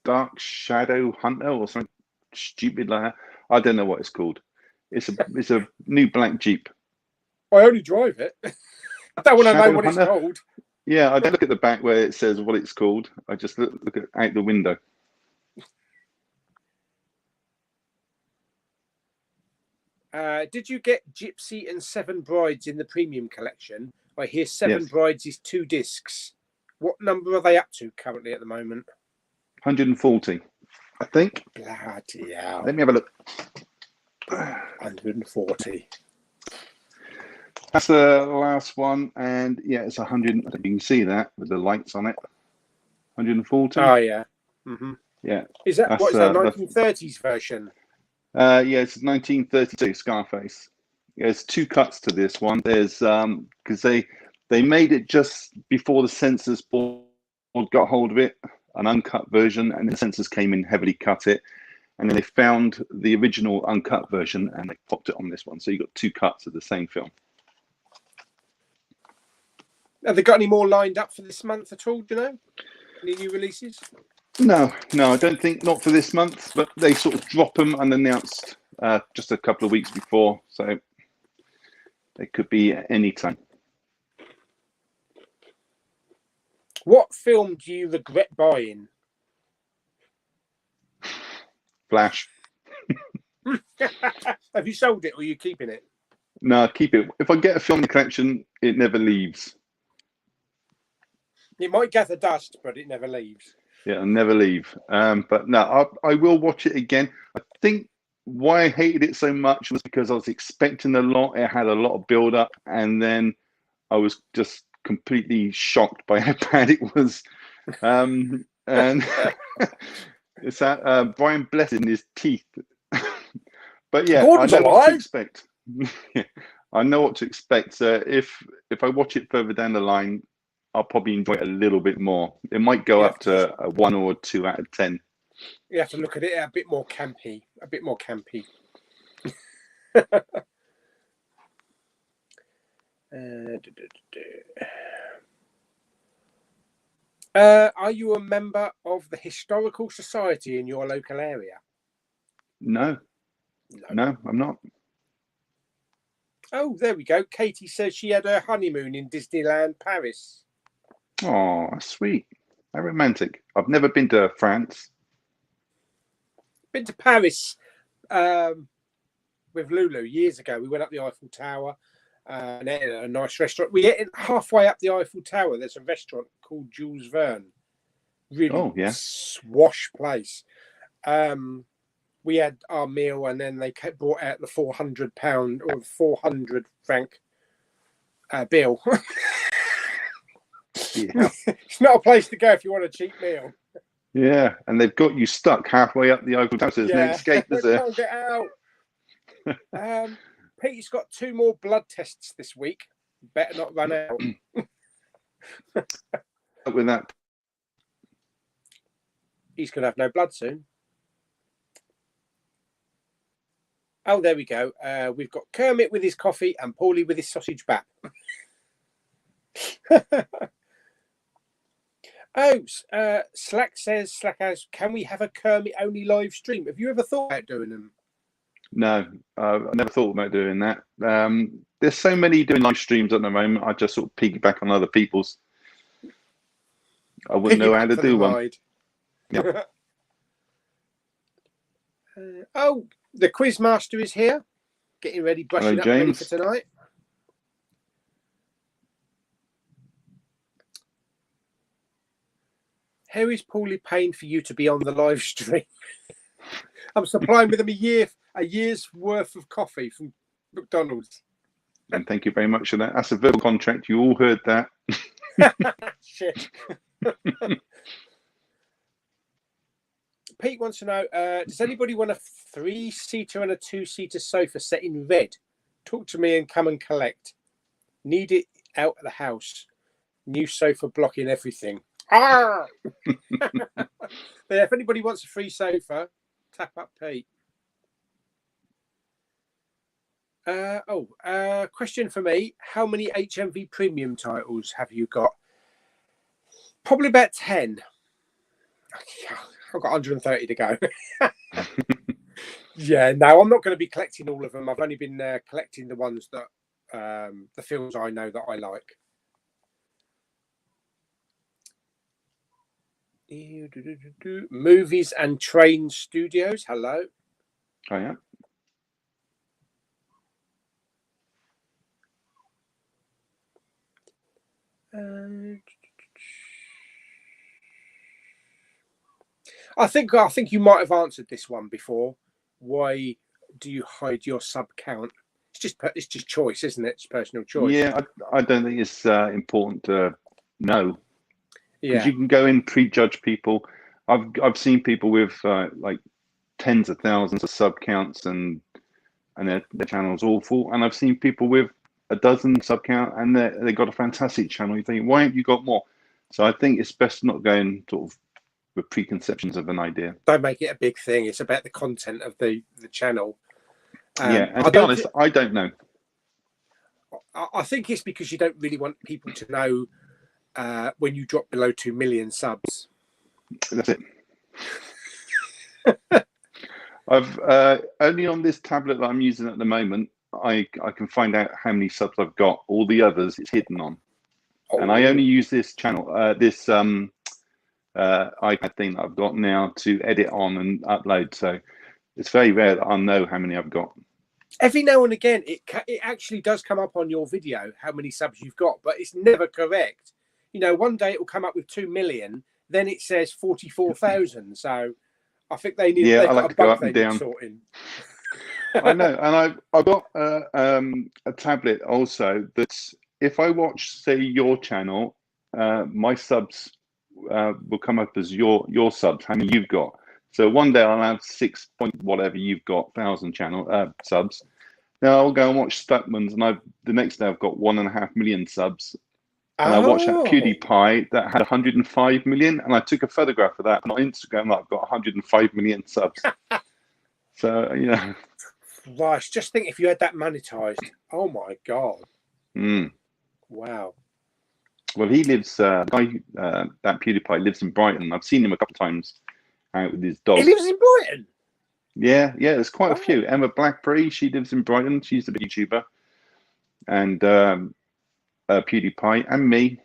Dark Shadow Hunter or something stupid like that. I don't know what it's called. It's a new black Jeep. I only drive it. I don't want to know Shadow what Hunter? it's called. Yeah, I don't look at the back where it says what it's called. I just look out the window. Did you get Gypsy and Seven Brides in the premium collection? I hear Seven Yes. Brides is 2 discs. What number are they up to currently at the moment? 140, I think. Bloody hell. Let me have a look. 140. That's the last one, and yeah, it's 100. I think you can see that with the lights on it. 140. Oh yeah. Mm-hmm. Yeah. Is that That's, what is that 1930s version? Yeah, it's 1932 Scarface. Yeah, there's 2 cuts to this one. There's because they made it just before the censors board got hold of it, an uncut version, and the censors came in heavily cut it, and then they found the original uncut version and they popped it on this one. So you got 2 cuts of the same film. Have they got any more lined up for this month at all? Do you know? Any new releases? No, I don't think, not for this month, but they sort of drop them unannounced just a couple of weeks before, so they could be at any time. What film do you regret buying? Flash. Have you sold it or are you keeping it? No, keep it. If I get a film in the collection, it never leaves. It might gather dust, but it never leaves. Yeah, I'll never leave. But no, I will watch it again. I think why I hated it so much was because I was expecting a lot. It had a lot of build up, and then I was just completely shocked by how bad it was. And it's that Brian Blessed in his teeth. But yeah, Gordon's I know what to alive. expect. I know what to expect. So if I watch it further down the line, I'll probably enjoy it a little bit more. It might go up to a 1 or 2 out of 10. You have to look at it a bit more campy. A bit more campy. Are you a member of the Historical Society in your local area? No, I'm not. Oh, there we go. Katie says she had her honeymoon in Disneyland Paris. Oh, sweet. How romantic. I've never been to France. Been to Paris with Lulu years ago. We went up the Eiffel Tower and ate at a nice restaurant. We ate halfway up the Eiffel Tower. There's a restaurant called Jules Verne. Really swash place. We had our meal and then they brought out the £400 or 400 franc bill. Yeah. It's not a place to go if you want a cheap meal. Yeah, and they've got you stuck halfway up the Eiffel Tower. So there's no escape, is there? Can't get out. Pete's got 2 more blood tests this week. Better not run out. With that, He's going to have no blood soon. Oh, there we go. We've got Kermit with his coffee and Pauly with his sausage bap. Slack says, Slackhouse, can we have a Kermit only live stream? Have you ever thought about doing them? no, I never thought about doing that. There's so many doing live streams at the moment. I just sort of piggyback on other people's. I wouldn't know how to do one. Yeah. The quiz master is here, getting ready, brushing up, ready for tonight. How is Pauly paying for you to be on the live stream? I'm supplying with him a year's worth of coffee from McDonald's. And thank you very much for that. That's a verbal contract. You all heard that. Shit. Pete wants to know, does anybody want a 3-seater and a 2-seater sofa set in red? Talk to me and come and collect. Need it out of the house. New sofa blocking everything. Ah! Yeah, if anybody wants a free sofa, tap up Pete. Question for me. How many HMV premium titles have you got? Probably about 10. I've got 130 to go. Yeah, no, I'm not going to be collecting all of them. I've only been collecting the ones that, the films I know that I like. Movies and Train Studios. Hello. Oh, yeah. I think you might have answered this one before. Why do you hide your sub count? It's just choice, isn't it? It's personal choice. Yeah, I don't think it's important to know, because Yeah. you can go in, prejudge people. I've seen people with like tens of thousands of sub counts and their channel's awful, and I've seen people with a dozen sub count and they got a fantastic channel. You think, why haven't you got more? So I think it's best not going sort of with preconceptions of an idea. Don't make it a big thing. It's about the content of the channel. Yeah, and to be honest, I don't know. I think it's because you don't really want people to know when you drop below 2 million subs. That's it. I've only on this tablet that I'm using at the moment, I can find out how many subs I've got. All the others it's hidden on. Oh. And I only use this channel, this iPad thing that I've got now to edit on and upload. So it's very rare that I'll know how many I've got. Every now and again, it actually does come up on your video how many subs you've got, but it's never correct. You know, one day it will come up with 2 million, then it says 44,000. So I think they need. Yeah, they've I got like a to go bug up and they need down. sorting. I know, and I've got a tablet also that's, if I watch, say, your channel, my subs will come up as your subs, how many you've got. So one day I'll have 6 point whatever you've got, 1,000 channel subs. Now I'll go and watch Stuckman's, and the next day I've got 1.5 million subs. And I watched that PewDiePie that had 105 million, and I took a photograph of that, and on Instagram I've got 105 million subs. So, you know. Gosh, just think if you had that monetized. Oh my god! Mm. Wow. Well, he lives. That PewDiePie lives in Brighton. I've seen him a couple of times out with his dog. He lives in Brighton. Yeah. There's quite a few. Emma Blackberry, she lives in Brighton. She's a big YouTuber, and PewDiePie and me.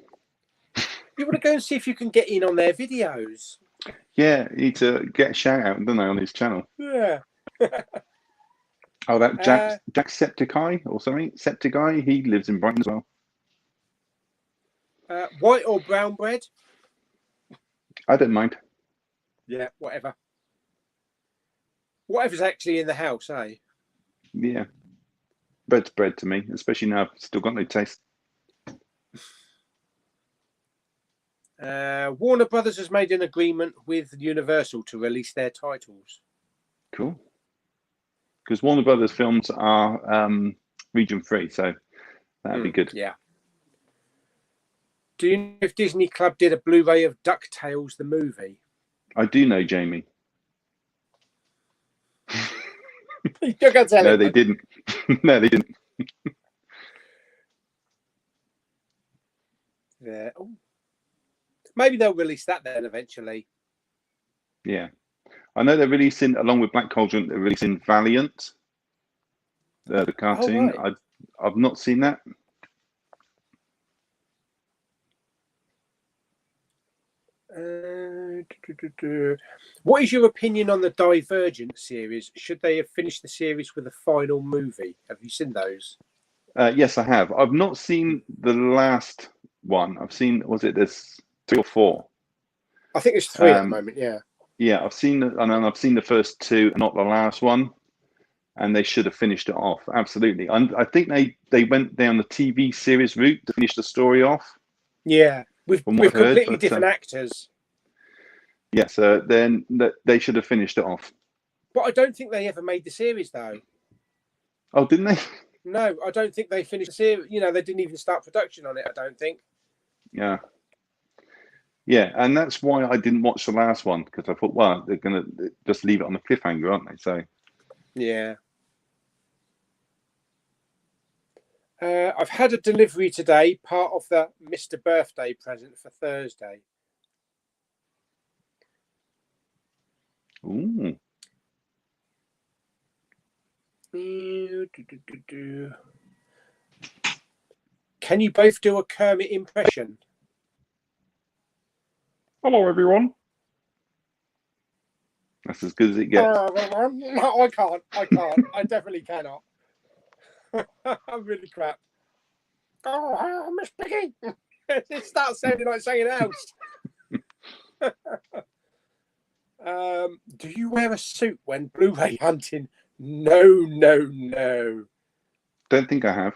You want to go and see if you can get in on their videos? Yeah, you need to get a shout out, don't I, on his channel? Yeah. Oh, that Jacksepticeye or something. Septiceye, he lives in Brighton as well. White or brown bread? I don't mind. Yeah, whatever. Whatever's actually in the house, eh? Yeah. Bread's bread to me, especially now I've still got no taste. Warner Brothers has made an agreement with Universal to release their titles. Cool. Because Warner Brothers films are region free, so that'd be good. Yeah. Do you know if Disney Club did a Blu-ray of DuckTales the movie? I do know, Jamie. You're going to tell No, him, they didn't. No, they didn't. Yeah. Oh. Maybe they'll release that then eventually. Yeah. I know they're releasing, along with Black Cauldron, they're releasing Valiant, the cartoon. Oh, right. I've not seen that. What is your opinion on the Divergent series? Should they have finished the series with a final movie? Have you seen those? Yes, I have. I've not seen the last one. I've seen, was it this 3 or 4? I think it's 3 at the moment. Yeah. Yeah, I've seen the first 2, not the last one, and they should have finished it off. Absolutely. I think they went down the TV series route to finish the story off. Yeah, with completely different actors. Yeah, so then they should have finished it off. But I don't think they ever made the series, though. Oh, didn't they? No, I don't think they finished the series. You know, they didn't even start production on it, I don't think. Yeah. Yeah, and that's why I didn't watch the last one, because I thought, well, they're going to just leave it on a cliffhanger, aren't they? So, yeah. I've had a delivery today, part of the Mr. Birthday present for Thursday. ooh. Can you both do a Kermit impression? Hello, everyone. That's as good as it gets. No, I can't. I definitely cannot. I'm really crap. Oh, Miss Piggy. It starts sounding like something else. Do you wear a suit when Blu-ray hunting? No. Don't think I have.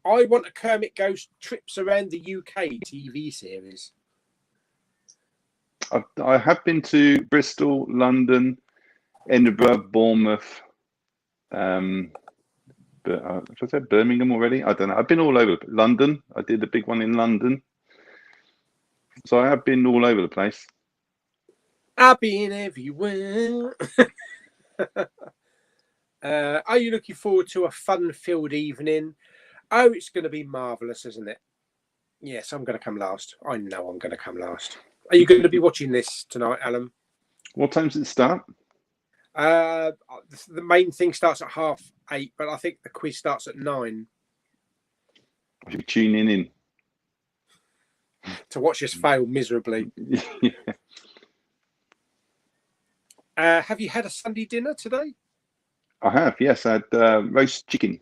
I want a Kermit Ghost trips around the UK TV series. I have been to Bristol, London, Edinburgh, Bournemouth, but have I said Birmingham already? I don't know. I've been all over. London. I did a big one in London. So I have been all over the place. I've been everywhere. Are you looking forward to a fun-filled evening? Oh, it's going to be marvellous, isn't it? Yes, I'm going to come last. I know I'm going to come last. Are you going to be watching this tonight, Alan? What time does it start? The main thing starts at 8:30, but I think the quiz starts at 9. I should be tuning in. To watch us fail miserably. Yeah. Have you had a Sunday dinner today? I have, yes. I had roast chicken.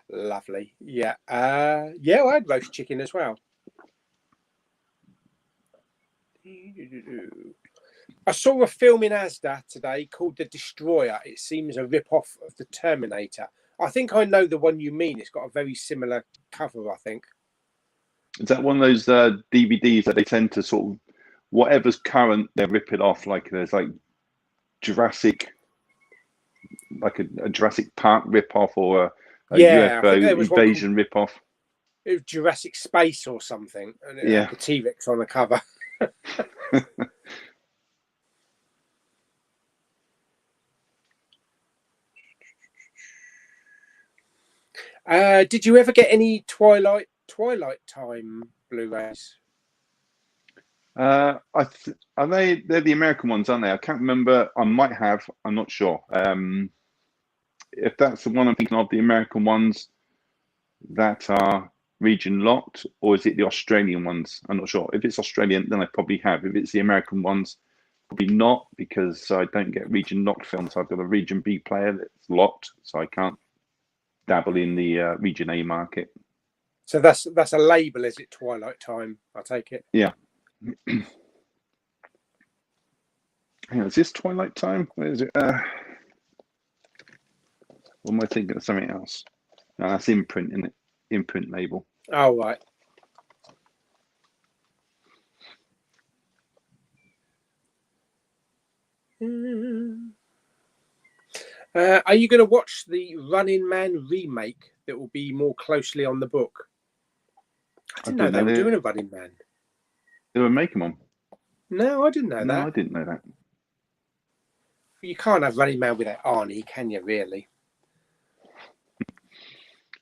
Lovely. Yeah. Yeah, I had roast chicken as well. I saw a film in Asda today called The Destroyer. It seems a rip-off of The Terminator. I think I know the one you mean. It's got a very similar cover, I think. Is that one of those DVDs that they tend to sort of, whatever's current, they rip it off? Like there's like Jurassic, like a Jurassic Park rip-off, or a UFO invasion rip-off. It was Jurassic Space or something. And it had the T-Rex on the cover. Did you ever get any Twilight Time Blu-rays? Are they're the American ones, aren't they? I can't remember. I might have. I'm not sure. If that's the one I'm thinking of, the American ones that are region locked, or is it the Australian ones? I'm not sure. If it's Australian, then I probably have. If it's the American ones, probably not, because I don't get region locked films. I've got a region B player that's locked, so I can't dabble in the region A market. So that's a label, is it? Twilight Time, I take it. Yeah. Hang on, is this Twilight Time? Where is it? What am I thinking of? Something else? No, that's imprint, isn't it? Imprint label. Oh, right. Are you going to watch the Running Man remake that will be more closely on the book? I didn't know they were doing a Running Man. They were making one. No, I didn't know that. No, I didn't know that. You can't have Running Man without Arnie, can you, really?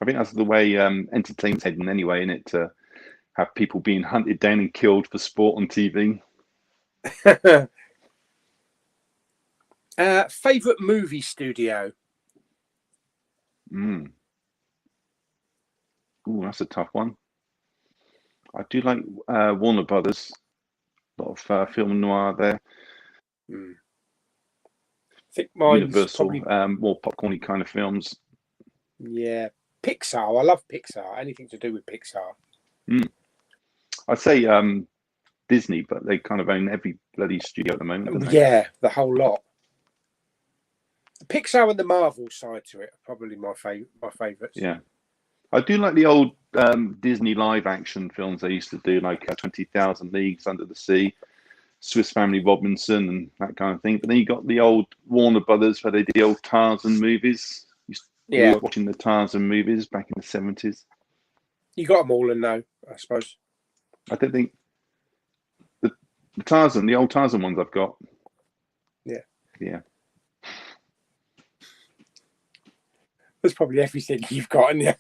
I think that's the way entertainment's heading anyway, isn't it? To have people being hunted down and killed for sport on TV. Favorite movie studio? Ooh, that's a tough one. I do like Warner Brothers. A lot of film noir there. I think mine's Universal, probably more popcorny kind of films. Yeah, Pixar. I love Pixar. Anything to do with Pixar. I'd say Disney, but they kind of own every bloody studio at the moment, don't they? Yeah, the whole lot. The Pixar and the Marvel side to it are probably my favourites. Yeah, I do like the old Disney live action films they used to do, like 20,000 Leagues Under the Sea, Swiss Family Robinson, and that kind of thing. But then you got the old Warner Brothers where they did the old Tarzan movies. We were watching the Tarzan movies back in the 70s. You got them all and no, I suppose. I don't think the Tarzan, the old Tarzan ones I've got. Yeah. Yeah. That's probably everything you've got in there.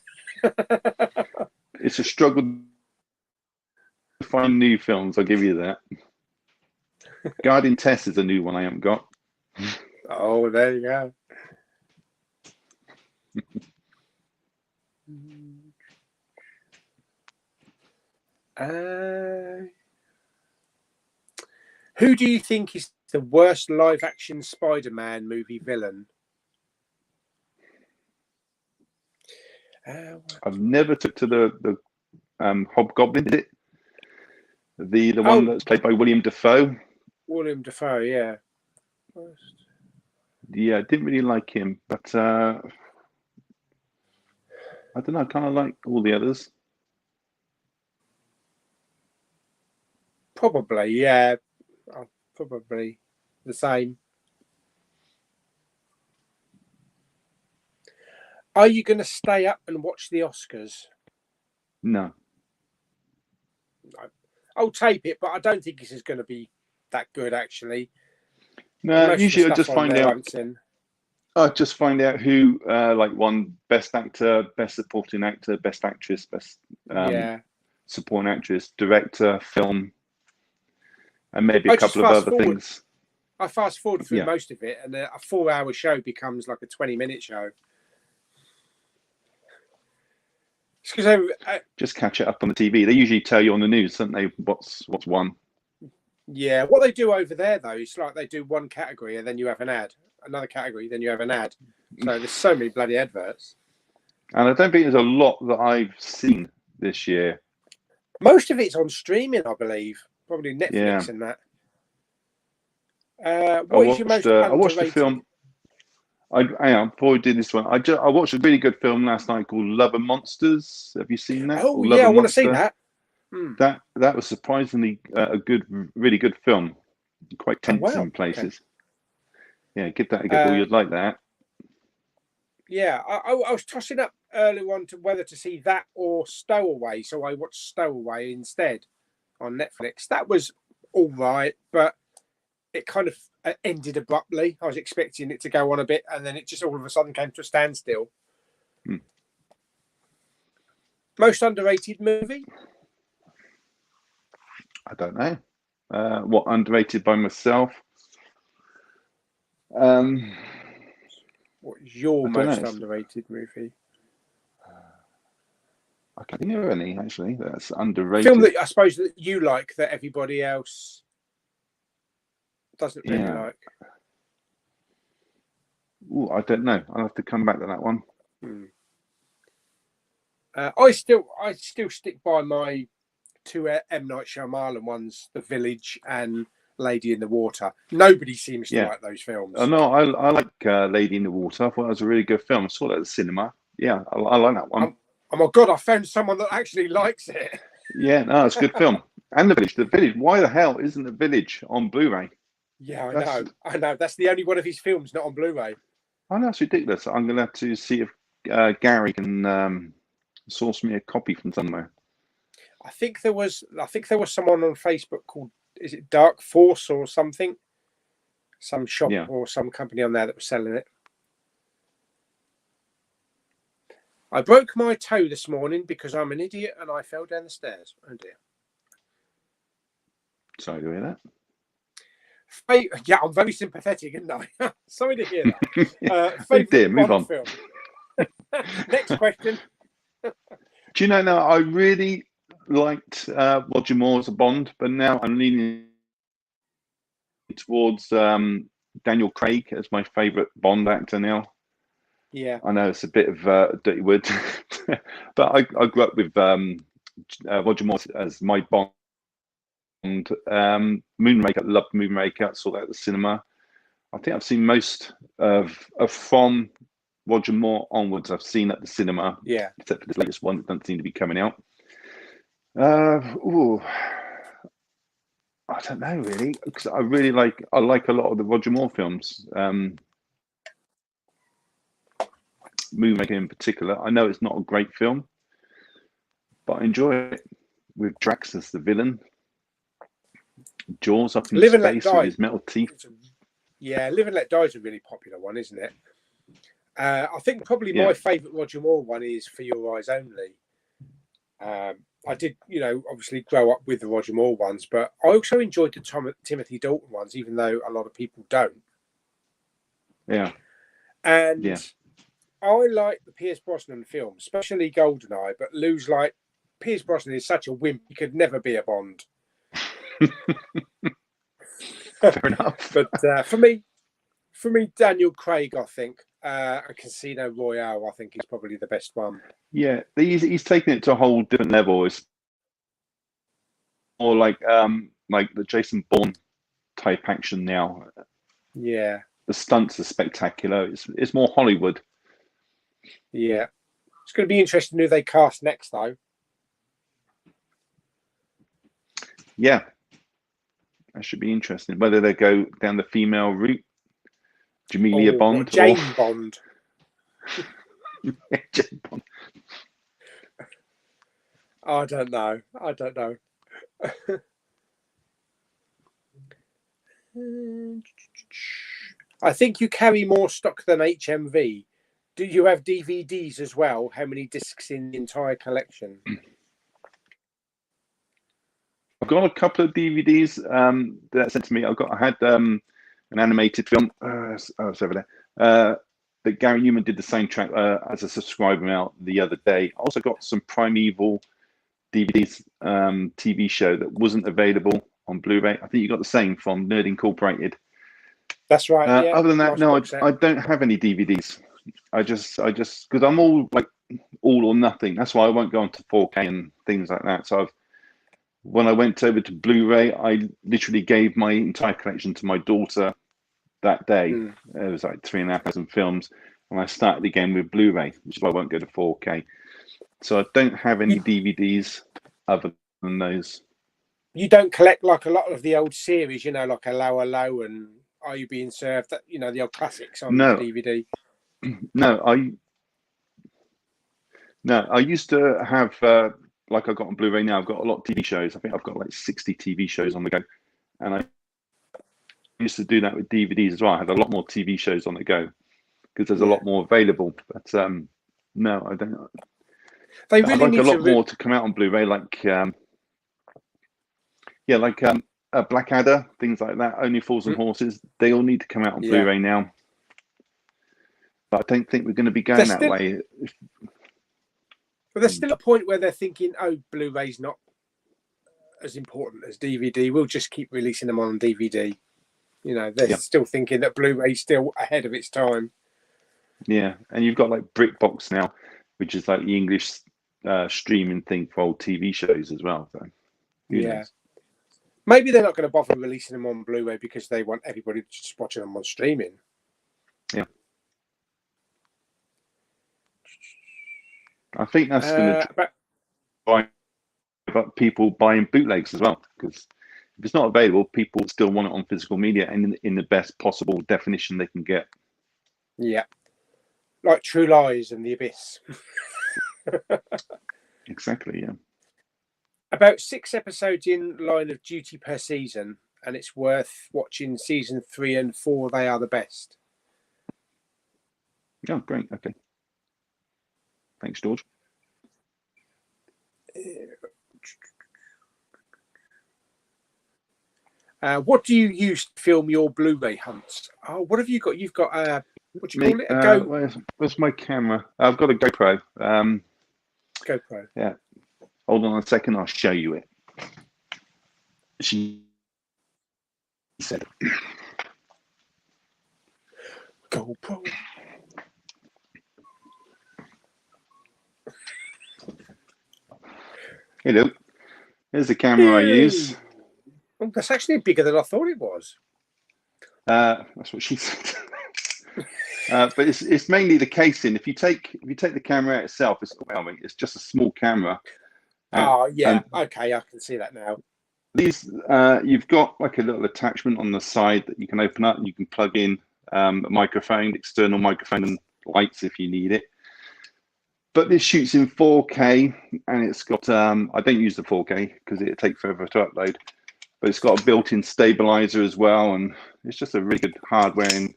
It's a struggle to find new films, I'll give you that. Guardian Test is a new one I haven't got. Oh, there you go. Who do you think is the worst live-action Spider-Man movie villain? I've never took to the Hobgoblin, is it? The one that's played by William Dafoe. William Dafoe, yeah. Yeah, I didn't really like him, but I don't know. I kind of like all the others. Probably, yeah. Probably the same. Are you going to stay up and watch the Oscars? No. I'll tape it, but I don't think this is going to be that good, actually. No, usually I just find out. I just find out who like won Best Actor, Best Supporting Actor, Best Actress, Best Supporting Actress, Director, Film, and maybe a couple of other things. I fast forward through most of it, and a 4-hour show becomes like a 20-minute show. Just catch it up on the TV. They usually tell you on the news, don't they? What's won. Yeah, what they do over there though, it's like they do one category and then you have an ad, another category, then you have an ad. So there's so many bloody adverts. And I don't think there's a lot that I've seen this year. Most of it's on streaming, I believe. Probably Netflix and that. I watched a film. Hang on, before we do this one, I watched a really good film last night called Love and Monsters. Have you seen that? Oh yeah, I want to see that. That was surprisingly a really good film. Quite tense in places. Okay. Yeah, give that a go. You'd like that. Yeah, I was tossing up earlier on to whether to see that or Stowaway, so I watched Stowaway instead on Netflix. That was all right, but it kind of ended abruptly. I was expecting it to go on a bit, and then it just all of a sudden came to a standstill. Most underrated movie? I don't know. What underrated by myself? What is your most underrated movie? I can't think of any actually. That's underrated. Film that I suppose that you like that everybody else doesn't really like. Ooh, I don't know. I'll have to come back to that one. I still stick by my two M. Night Shyamalan ones, The Village and Lady in the Water. Nobody seems to like those films. Oh, no, I like Lady in the Water. I thought it was a really good film. I saw that at the cinema. Yeah, I like that one. Oh my God, I found someone that actually likes it. Yeah, no, it's a good film. And The Village. The Village. Why the hell isn't The Village on Blu-ray? Yeah, I know. That's the only one of his films not on Blu-ray. I know, it's ridiculous. I'm going to have to see if Gary can source me a copy from somewhere. I think there was someone on Facebook called, is it Dark Force or something? Some shop or some company on there that was selling it. I broke my toe this morning because I'm an idiot and I fell down the stairs. Oh dear. Sorry to hear that. Yeah, I'm very sympathetic, isn't I? Sorry to hear that. Oh dear, move on. Film. Next question. Do you know, now I really liked Roger Moore as a Bond, but now I'm leaning towards Daniel Craig as my favourite Bond actor now. Yeah, I know it's a bit of dirty word, but I grew up with Roger Moore as my Bond. Moonraker, loved Moonraker. Saw that at the cinema. I think I've seen most of from Roger Moore onwards. I've seen at the cinema. Yeah, except for this latest one that doesn't seem to be coming out. I don't know really, because I like a lot of the Roger Moore films. Moonraker in particular. I know it's not a great film, but I enjoy it with Drax as the villain. Jaws up in Live and Let space with Die. his metal teeth. Yeah, Live and Let Die is a really popular one, isn't it? I think probably Yeah. my favourite Roger Moore one is For Your Eyes Only. I did, obviously grow up with the Roger Moore ones, but I also enjoyed the Timothy Dalton ones, even though a lot of people don't. Yeah. And Yeah. I like the Pierce Brosnan films, especially GoldenEye, but Lou's like, Pierce Brosnan is such a wimp, he could never be a Bond. Fair enough. But for me, Daniel Craig, I think, and Casino Royale, I think, is probably the best one. Yeah, he's taken it to a whole different level. It's more like the Jason Bourne type action now. Yeah. The stunts are spectacular. It's more Hollywood. Yeah. It's going to be interesting who they cast next, though. Yeah. That should be interesting. Whether they go down the female route, Jamelia Bond, Jane Bond. Jane Bond. I don't know. I think you carry more stock than HMV. Do you have DVDs as well? How many discs in the entire collection? I've got a couple of DVDs that sent to me. I had an animated film. It's over there. That Gary Newman did the soundtrack as a subscriber out the other day. I also got some Primeval DVDs TV show that wasn't available on Blu-ray. I think you got the same from Nerd Incorporated. That's right. Yeah. Other than that, no, I don't have any DVDs. I just because I'm all or nothing. That's why I won't go on to 4K and things like that. So when I went over to Blu-ray, I literally gave my entire collection to my daughter that day. It was like 3,500 films, and I started again with Blu-ray, which is why I won't go to 4K. So I don't have any DVDs other than those. You don't collect like a lot of the old series, like Hello Hello and Are You Being Served? That the old classics on DVD. No, I used to have like I got on Blu-ray now. I've got a lot of TV shows. I think I've got like 60 TV shows on the go, and I used to do that with DVDs as well. I had a lot more TV shows on the go because there's a lot more available. But no, I don't. They really need a lot more to come out on Blu-ray, like Blackadder, things like that. Only Fools and Horses. They all need to come out on Blu-ray now. But I don't think we're going to be going that way. But there's still a point where they're thinking, oh, Blu-ray's not as important as DVD. We'll just keep releasing them on DVD. They're still thinking that Blu-ray's still ahead of its time. Yeah, and you've got like BritBox now, which is like the English streaming thing for old TV shows as well. So, who knows? Maybe they're not going to bother releasing them on Blu-ray because they want everybody to just watch them on streaming. Yeah. I think that's going to drive up people buying bootlegs as well, because if it's not available, people still want it on physical media and in the best possible definition they can get. Yeah. Like True Lies and The Abyss. Exactly, yeah. About 6 episodes in Line of Duty per season, and it's worth watching season 3 and 4. They are the best. Oh, great. Okay. Thanks, George. What do you use to film your Blu-ray hunts? Oh, what have you got? You've got what do you call it? A Go. Where's my camera? I've got a GoPro. GoPro. Yeah. Hold on a second. I'll show you it. She said, GoPro. Hello. Here's the camera I use. Oh, that's actually bigger than I thought it was. That's what she said. But it's mainly the casing. If you take the camera out itself, it's just a small camera. Okay, I can see that now. These you've got like a little attachment on the side that you can open up and you can plug in a microphone, external microphone, and lights if you need it. but this shoots in 4K, and it's got I don't use the 4K because it takes forever to upload, but it's got a built-in stabilizer as well, and it's just a really good hardware and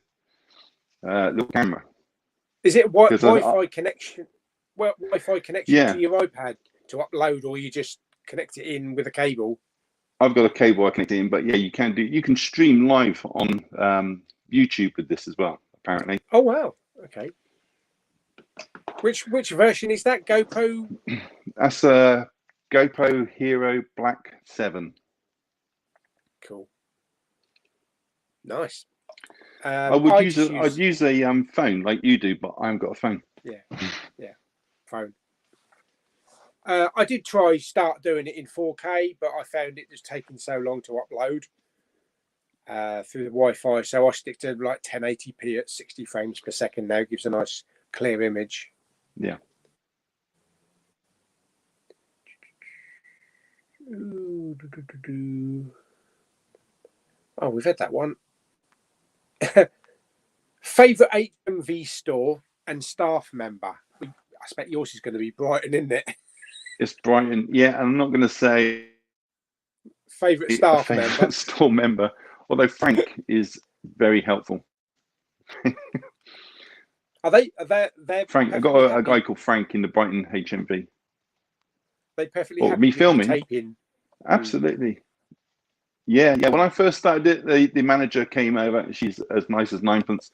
little camera. Is it Wi-Fi connection? Well, Wi-Fi connection Yeah. to your iPad to upload, or you just connect it in with a cable? I've got a cable I connect in, but yeah, you can stream live on YouTube with this as well, apparently. Oh wow! Okay. Which version is that? GoPro? That's a GoPro Hero Black 7. Cool. Nice. I'd use a phone like you do, but I haven't got a phone. Yeah, phone. I did start doing it in 4K, but I found it just taking so long to upload through the Wi-Fi. So I stick to like 1080p at 60 frames per second now. Gives a nice clear image. Yeah. Oh, we've had that one. Favorite HMV store and staff member. I expect yours is going to be Brighton, isn't it? It's Brighton. Yeah, and I'm not going to say favorite staff member. Store member, although Frank is very helpful. Are they Frank? I got a guy called Frank in the Brighton HMV. They perfectly happy me filming. Taping. Absolutely. Yeah. When I first started it, the manager came over. She's as nice as ninepence.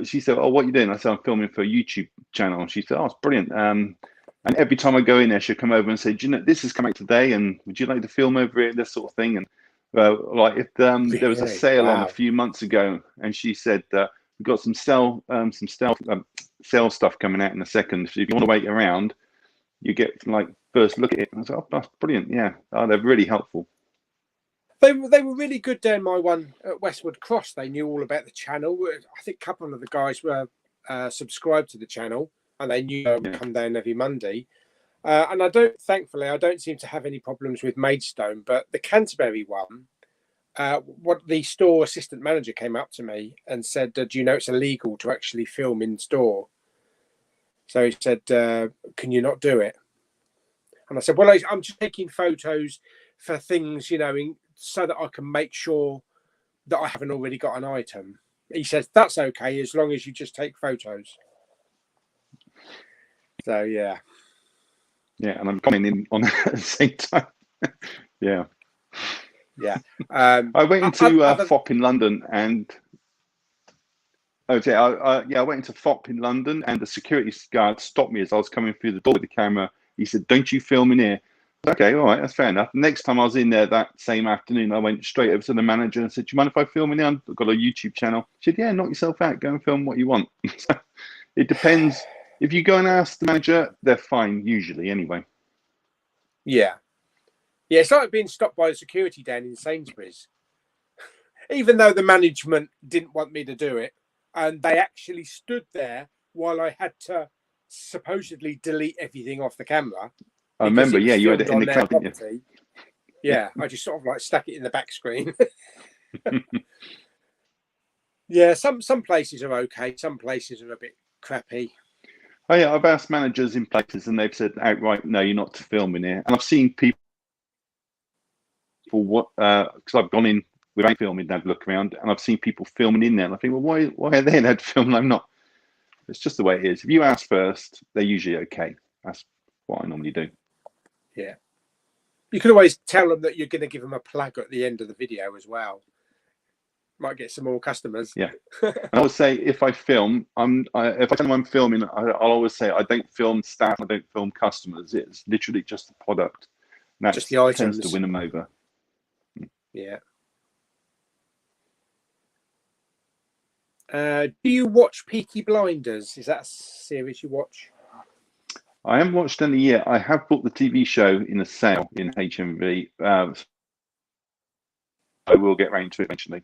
She said, "Oh, what are you doing?" I said, "I'm filming for a YouTube channel." And she said, "Oh, it's brilliant." And every time I go in there, she'll come over and say, "Do you know this is coming today? And would you like to film over it?" This sort of thing. And like if there was a sale on a few months ago, and she said, "We've got some sale stuff coming out in a second. So if you want to wait around, you get like first look at it." And I said, "Oh, that's brilliant. Yeah, they're really helpful." They were really good down my one at Westwood Cross. They knew all about the channel. I think a couple of the guys were subscribed to the channel, and they knew I would come down every Monday. And thankfully, I don't seem to have any problems with Maidstone. But the Canterbury one, what the store assistant manager came up to me and said, "Do you know it's illegal to actually film in store?" So he said, "Can you not do it?" And I said, "Well, I'm just taking photos for things, so that I can make sure that I haven't already got an item." He says, "That's okay, as long as you just take photos." So, yeah. Yeah, and I'm commenting on it at the same time. Yeah. Yeah. I went into FOP in London and... I went into FOP in London and the security guard stopped me as I was coming through the door with the camera. He said, "Don't you film in here?" Okay, all right, that's fair enough. Next time I was in there that same afternoon, I went straight over to the manager and said, "Do you mind if I film in here? I've got a YouTube channel." She said, "Yeah, knock yourself out. Go and film what you want." It depends. If you go and ask the manager, they're fine, usually, anyway. Yeah. Yeah, it's like being stopped by the security down in Sainsbury's. Even though the management didn't want me to do it, and they actually stood there while I had to supposedly delete everything off the camera. I remember, yeah, you had it in the cloud, didn't you? Yeah, I just sort of like stuck it in the back screen. Yeah, some places are okay. Some places are a bit crappy. Oh yeah, I've asked managers in places and they've said outright, "No, you're not to film in here." And I've seen people because I've gone in without filming, had a look around, and I've seen people filming in there, and I think, well, why are they allowed to film and I'm not? It's just the way it is. If you ask first, they're usually okay. That's what I normally do. Yeah. You can always tell them that you're going to give them a plug at the end of the video as well. Might get some more customers. Yeah. And I always say, if I film, if I tell them I'm filming, I'll always say I don't film staff, I don't film customers. It's literally just the product. And that just the items. Tends to win them over. Yeah. Do you watch Peaky Blinders? Is that a series you watch? I haven't watched any yet. I have bought the TV show in a sale in HMV. I will get round to it eventually.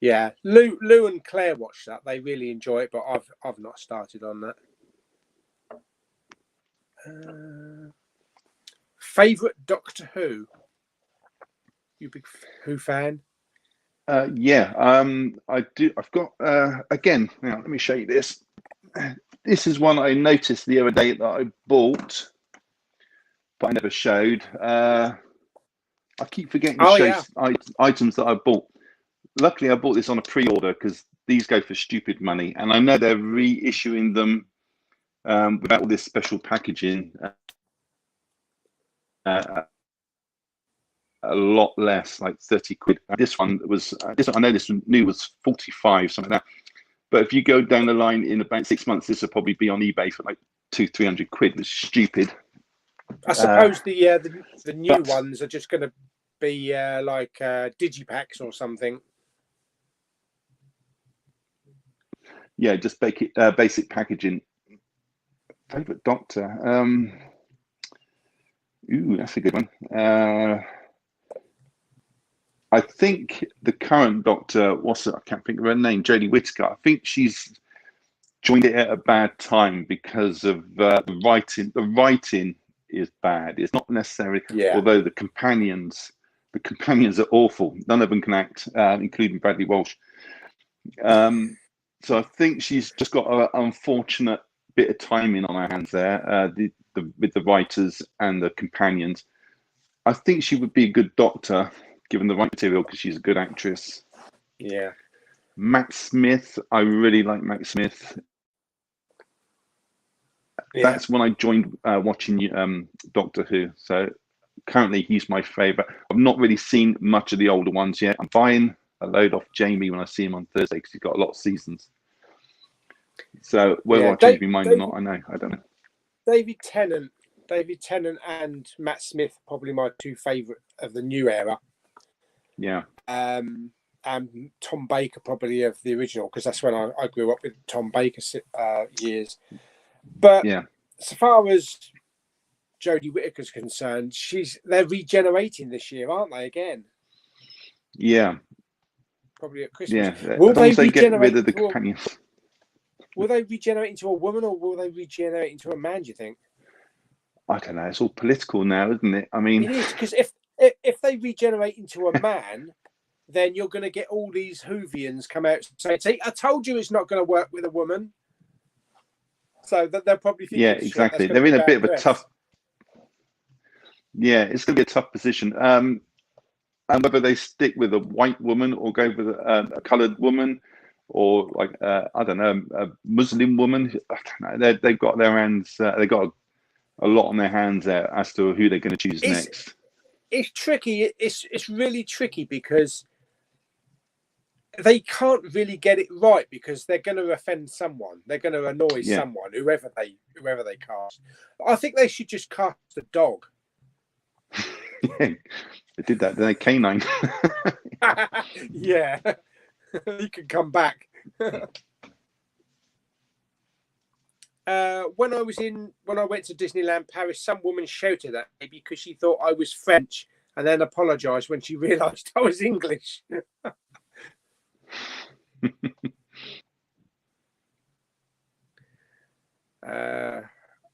Yeah, Lou and Claire watch that. They really enjoy it, but I've not started on that. Favorite Doctor Who? You big Who fan? Yeah, I do. I've got again. Now let me show you this. this is one I noticed the other day that I bought, but I never showed. I keep forgetting to show items that I bought. Luckily, I bought this on a pre-order because these go for stupid money, and I know they're reissuing them without all this special packaging. A lot less, like 30 quid. This one was, I know this one new was 45, something like that. But if you go down the line in about 6 months, this will probably be on eBay for like 200-300 quid, which is stupid. I suppose the new ones are just going to be like digipacks or something. Yeah, just basic packaging. Favorite Doctor. Ooh, that's a good one. I think the current Doctor, I can't think of her name, Jodie Whittaker. I think she's joined it at a bad time because of the writing. The writing is bad. It's not necessarily, although the companions are awful. None of them can act, including Bradley Walsh. So I think she's just got an unfortunate bit of timing on her hands there, with the writers and the companions. I think she would be a good Doctor, given the right material, because she's a good actress. Yeah. Matt Smith, I really like Matt Smith. Yeah. That's when I joined watching Doctor Who. So currently he's my favourite. I've not really seen much of the older ones yet. I'm buying a load off Jamie when I see him on Thursday because he's got a lot of seasons. So whether I change my mind or not, I don't know. David Tennant and Matt Smith are probably my two favourite of the new era. Yeah. And Tom Baker probably of the original, because that's when I grew up with Tom Baker years. But so far as Jodie Whittaker's concerned, they're regenerating this year, aren't they? Again. Yeah. Probably at Christmas. Yeah. Will they get rid of the companions? Will they regenerate into a woman, or will they regenerate into a man, do you think? I don't know. It's all political now, isn't it? I mean, it is, because if they regenerate into a man, then you're going to get all these Whovians come out and say, I told you it's not going to work with a woman. So that they'll probably think, exactly. They're in a bit of a tough. Yeah, it's going to be a tough position. And whether they stick with a white woman or go with a coloured woman, or like I don't know, a Muslim woman. I don't know. They've got their hands. They've got a lot on their hands there as to who they're going to choose next. It's tricky. It's really tricky because they can't really get it right, because they're going to offend someone. They're going to annoy someone, whoever they cast. I think they should just cast a dog. They did that. They Canine. Yeah, he could come back. When I went to Disneyland Paris, some woman shouted at me because she thought I was French, and then apologised when she realised I was English.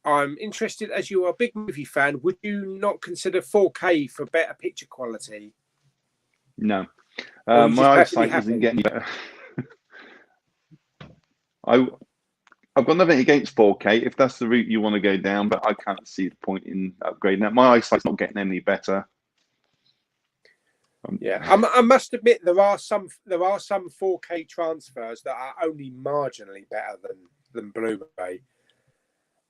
I'm interested, as you are a big movie fan, would you not consider 4K for better picture quality? No, my eyesight isn't getting better. I've got nothing against 4K if that's the route you want to go down, but I can't see the point in upgrading that. My eyesight's not getting any better. I must admit there are some 4K transfers that are only marginally better than Blu-ray.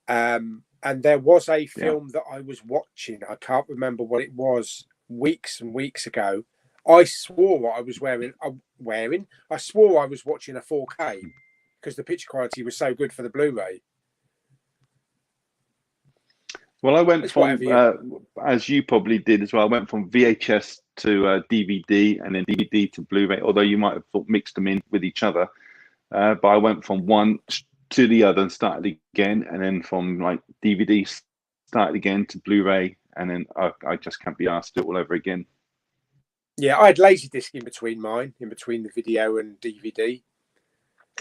And there was a film that I was watching. I can't remember what it was, weeks and weeks ago. I swore I was I swore I was watching a 4K because the picture quality was so good for the Blu-ray. Well, I went from, as you probably did as well, I went from VHS to DVD, and then DVD to Blu-ray, although you might have mixed them in with each other. But I went from one to the other and started again, and then from like DVD started again to Blu-ray, and then I just can't be asked to do it all over again. Yeah, I had Laserdisc in between the video and DVD.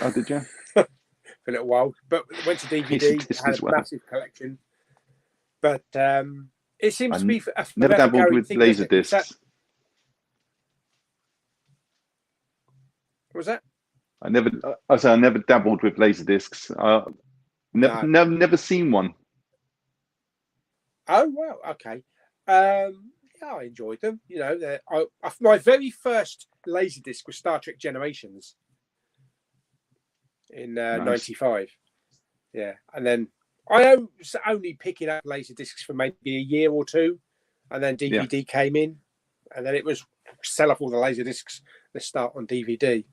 Oh, did you? For a little while, but went to DVD, had a massive collection. But it seems to be a never dabbled with Laserdiscs. What was that? I never dabbled with Laserdiscs. Never seen one. Oh well, okay. Yeah, I enjoyed them. You know, my very first Laserdisc was Star Trek Generations in '95. Yeah, and then I was only picking up Laserdiscs for maybe a year or two, and then DVD came in, and then it was sell off all the Laserdiscs. Let's start on DVD.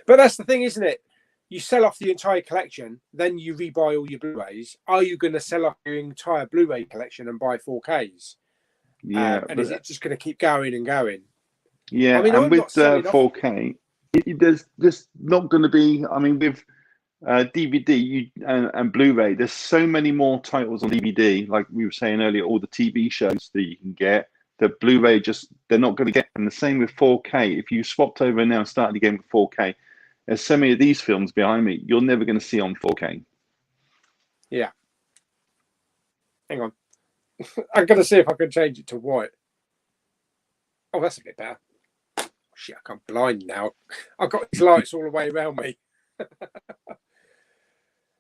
But that's the thing, isn't it? You sell off the entire collection, then you rebuy all your Blu-rays. Are you going to sell off your entire Blu-ray collection and buy 4Ks? Yeah, and is it just going to keep going and going? Yeah, I mean, and with 4K, there's just not going to be. I mean, with DVD and Blu-ray, there's so many more titles on DVD. Like we were saying earlier, all the TV shows that you can get. The Blu-ray they're not going to get. And the same with 4K. If you swapped over now and started again with 4K, there's so many of these films behind me you're never going to see on 4K. Yeah. Hang on. I'm going to see if I can change it to white. Oh, that's a bit better. Shit, I'm blind now. I've got these lights all the way around me.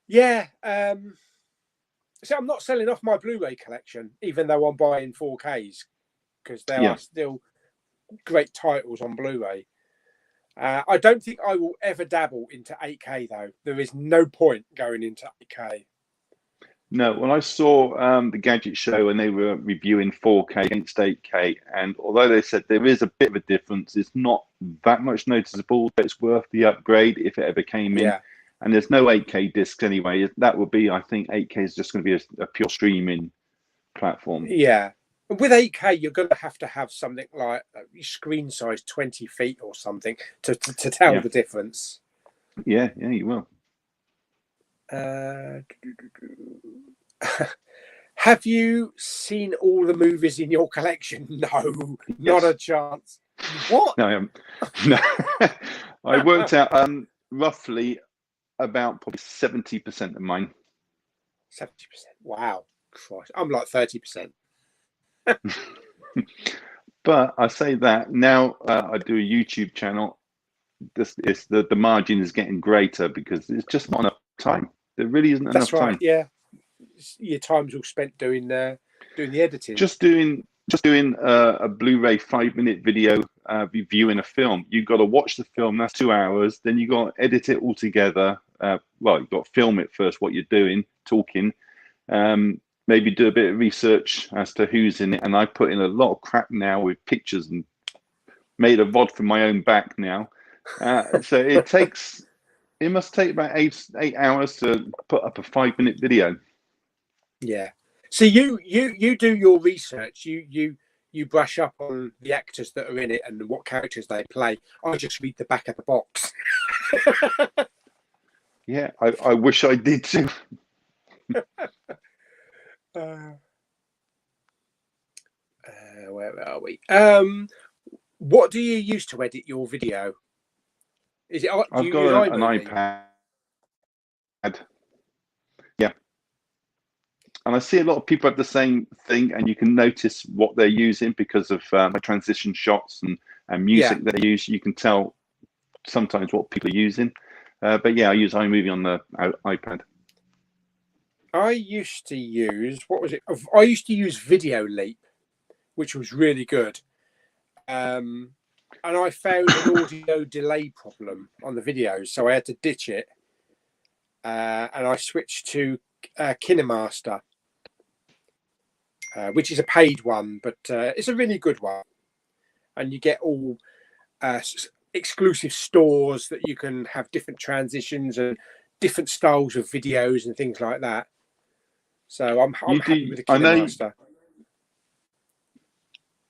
Yeah. So I'm not selling off my Blu-ray collection, even though I'm buying 4Ks, because there are still great titles on Blu-ray. I don't think I will ever dabble into 8K, though. There is no point going into 8K. No, when I saw the Gadget Show and they were reviewing 4K against 8K, and although they said there is a bit of a difference, it's not that much noticeable, but it's worth the upgrade if it ever came in. And there's no 8K discs anyway. That would be, I think, 8K is just going to be a pure streaming platform. Yeah. With 8K, you're going to have something like screen size 20 feet or something to tell the difference. Yeah, you will. Have you seen all the movies in your collection? No, not a chance. What? No, I haven't. No. I worked out roughly about probably 70% of mine. 70%. Wow. Christ. I'm like 30%. But I say that now I do a YouTube channel. The margin is getting greater because it's just not enough time. There really isn't enough time. Yeah. Your time's all spent doing the editing. Just doing a Blu-ray 5-minute video reviewing a film. You've got to watch the film. That's 2 hours. Then you got to edit it all together. You've got to film it first. What you're doing, talking. Maybe do a bit of research as to who's in it. And I put in a lot of crap now with pictures and made a VOD from my own back now. So it must take about eight hours to put up a 5-minute video. Yeah. So you do your research. You brush up on the actors that are in it and what characters they play. I just read the back of the box. Yeah, I wish I did too. Where are we? What do you use to edit your video? Is it? I've got an iPad. Yeah, and I see a lot of people have the same thing, and you can notice what they're using because of my transition shots and music that they use. You can tell sometimes what people are using. But yeah, I use iMovie on the iPad. I used to use, what was it? I used to use Video Leap, which was really good. And I found an audio delay problem on the videos, so I had to ditch it. And I switched to KineMaster, which is a paid one, but it's a really good one. And you get all exclusive stores that you can have different transitions and different styles of videos and things like that. So I'm happy with the KineMaster.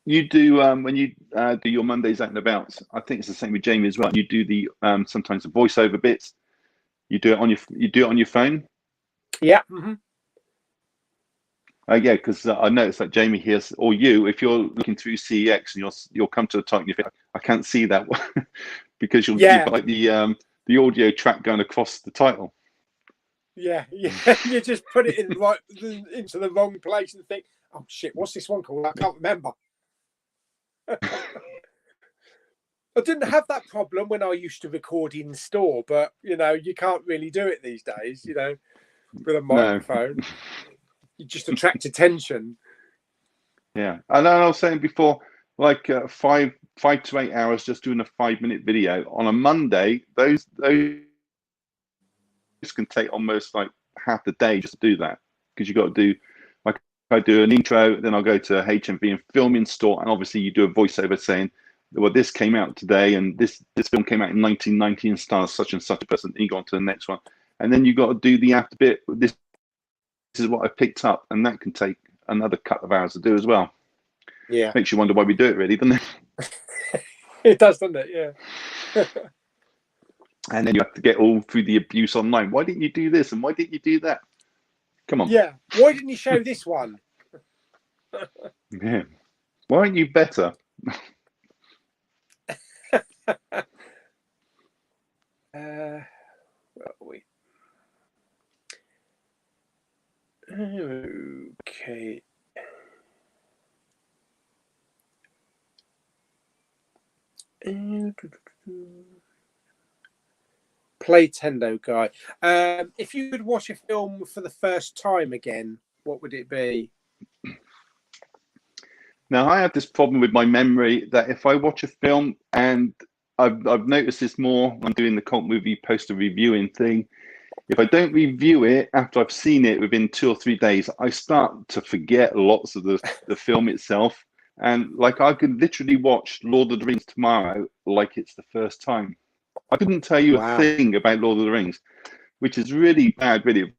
You do when you do your Mondays out and about. I think it's the same with Jamie as well. You do the sometimes the voiceover bits. You do it on your phone. Yeah. Mm-hmm. Yeah, because I noticed that Jamie here, or you, if you're looking through CEX and you'll come to a title and you think, I can't see that one because you've got like the audio track going across the title. Yeah. You just put it in into the wrong place and think, oh shit, what's this one called? I can't remember. I didn't have that problem when I used to record in store, but you can't really do it these days. with a microphone. You just attract attention. Yeah, and I was saying before, like 5 to 8 hours just doing a 5-minute video on a Monday. Those can take almost like half the day just to do that, because you got to do, like, I do an intro, then I'll go to HMV and film in store, and obviously you do a voiceover saying, well, this came out today, and this film came out in 1990 and stars such and such a person. And you go on to the next one, and then you got to do the after bit. This is what I picked up, and that can take another couple of hours to do as well. Yeah, makes you wonder why we do it, really, doesn't it? It does, doesn't it? Yeah. And then you have to get all through the abuse online. Why didn't you do this, and why didn't you do that? Come on. Yeah. Why didn't you show this one? Yeah. Why aren't you better? Where are we? Okay. Playtendo guy. If you could watch a film for the first time again, what would it be? Now, I have this problem with my memory that if I watch a film, and I've noticed this more when I'm doing the cult movie poster reviewing thing, if I don't review it after I've seen it within 2 or 3 days, I start to forget lots of the film itself. And like, I could literally watch Lord of the Rings tomorrow like it's the first time. I couldn't tell you a thing about Lord of the Rings, which is really bad, really,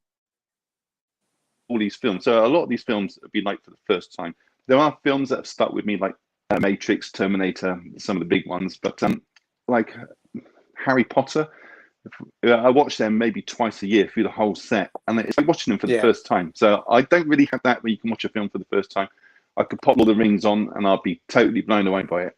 all these films. So a lot of these films have been like for the first time. There are films that have stuck with me, like Matrix, Terminator, some of the big ones. But like Harry Potter, I watch them maybe twice a year through the whole set, and it's like watching them for the first time. So I don't really have that where you can watch a film for the first time. I could pop Lord of the Rings on, and I'll be totally blown away by it.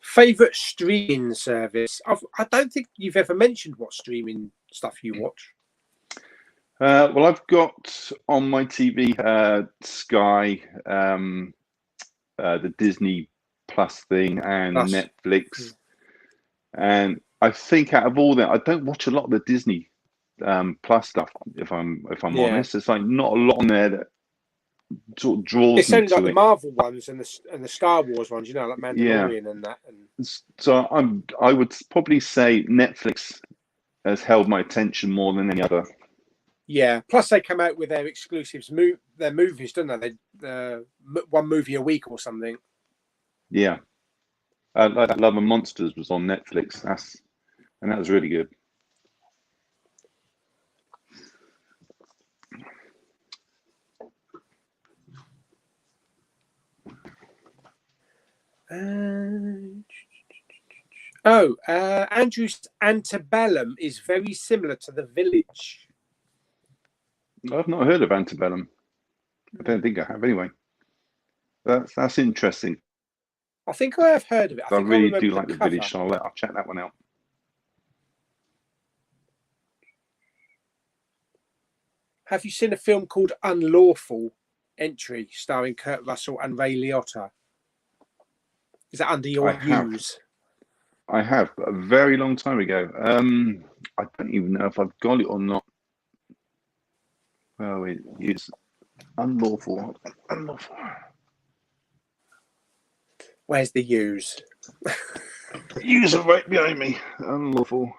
Favorite streaming service? I don't think you've ever mentioned what streaming stuff you watch. Well, I've got on my TV Sky, the Disney Plus thing, and Netflix. And I think out of all that, I don't watch a lot of the Disney Plus stuff. If I'm honest, it's like not a lot on there that sort of draws it's me only to like it. The Marvel ones and the Star Wars ones, you know, like Mandalorian and that. And so I would probably say Netflix has held my attention more than any other. Yeah. Plus, they come out with their exclusives, their movies, don't they? One movie a week or something. Yeah. Like Love and Monsters was on Netflix. And that was really good. Andrew's Antebellum is very similar to The Village. I've not heard of Antebellum. I don't think I have anyway. That's interesting. I think I have heard of it. I really do like The Village, so I'll check that one out. Have you seen a film called Unlawful Entry, starring Kurt Russell and Ray Liotta? Is that under your views? I have, but a very long time ago. I don't even know if I've got it or not. Oh, it is Unlawful. Where's the U's? U's are right behind me. Unlawful.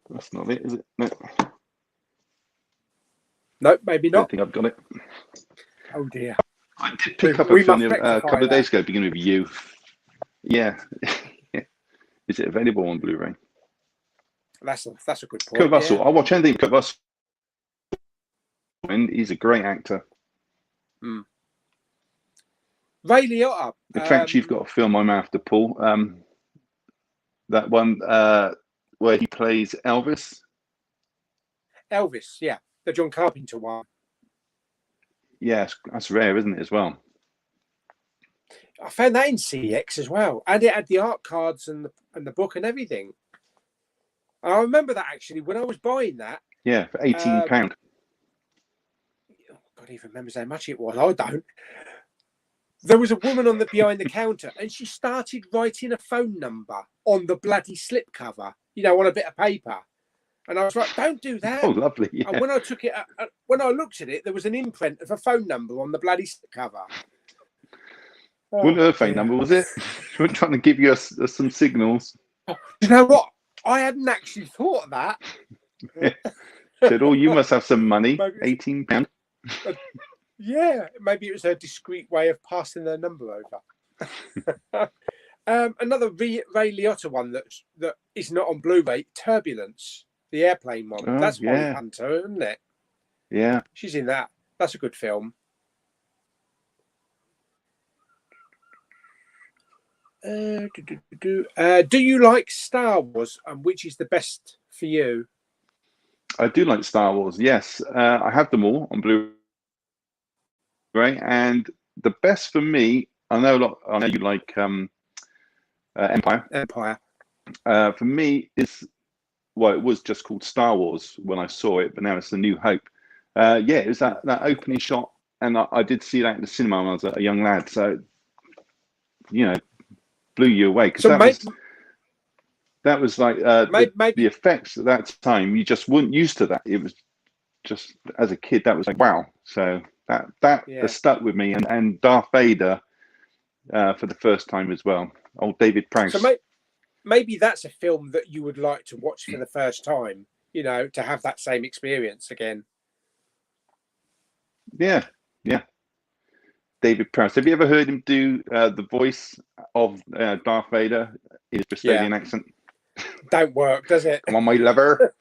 That's not it, is it? No. Nope, maybe not. I don't think I've got it. Oh dear. I did pick up a film a couple of days ago, beginning with U. Yeah. Is it available on Blu-ray? That's a good point. Kurt Russell. Yeah. I'll watch anything Kurt Russell. And he's a great actor. Mm. Ray Liotta. In fact, you've got a film I'm after, Paul. That one where he plays Elvis. Elvis, yeah. The John Carpenter one. Yes, that's rare, isn't it, as well? I found that in CX as well. And it had the art cards and the book and everything. And I remember that actually when I was buying that. Yeah, for £18. God even remembers how much it was. I don't. there was a woman on the behind the counter, and she started writing a phone number on the bloody slipcover, you know, on a bit of paper. And I was like, "Don't do that." Oh, lovely. Yeah. And when I took it, when I looked at it, there was an imprint of a phone number on the bloody slipcover. Wasn't her phone number, was it? She was trying to give you us some signals. You know what? I hadn't actually thought of that. Said, "Oh, you must have some money. £18." Yeah, maybe it was a discreet way of passing their number over. Another Ray Liotta one that is not on Blu-ray, Turbulence, the airplane one. Oh, That's Holly yeah. Hunter, isn't it? Yeah. She's in that. That's a good film. Do you like Star Wars, and which is the best for you? I do like Star Wars. Yes, I have them all on Blu-ray, and the best for me, I know you like Empire. Empire. For me, it was just called Star Wars when I saw it, but now it's The New Hope. Yeah, it was that opening shot, and I did see that in the cinema when I was a young lad. So, you know, blew you away because that was like the effects at that time. You just weren't used to that. It was just, as a kid, that was like wow. So that has stuck with me, and Darth Vader for the first time as well. Old David Prowse. So maybe that's a film that you would like to watch for the first time. You know, to have that same experience again. Yeah. David Prowse. Have you ever heard him do the voice of Darth Vader in his Bristolian accent? Don't work, does it? Come on, my lover.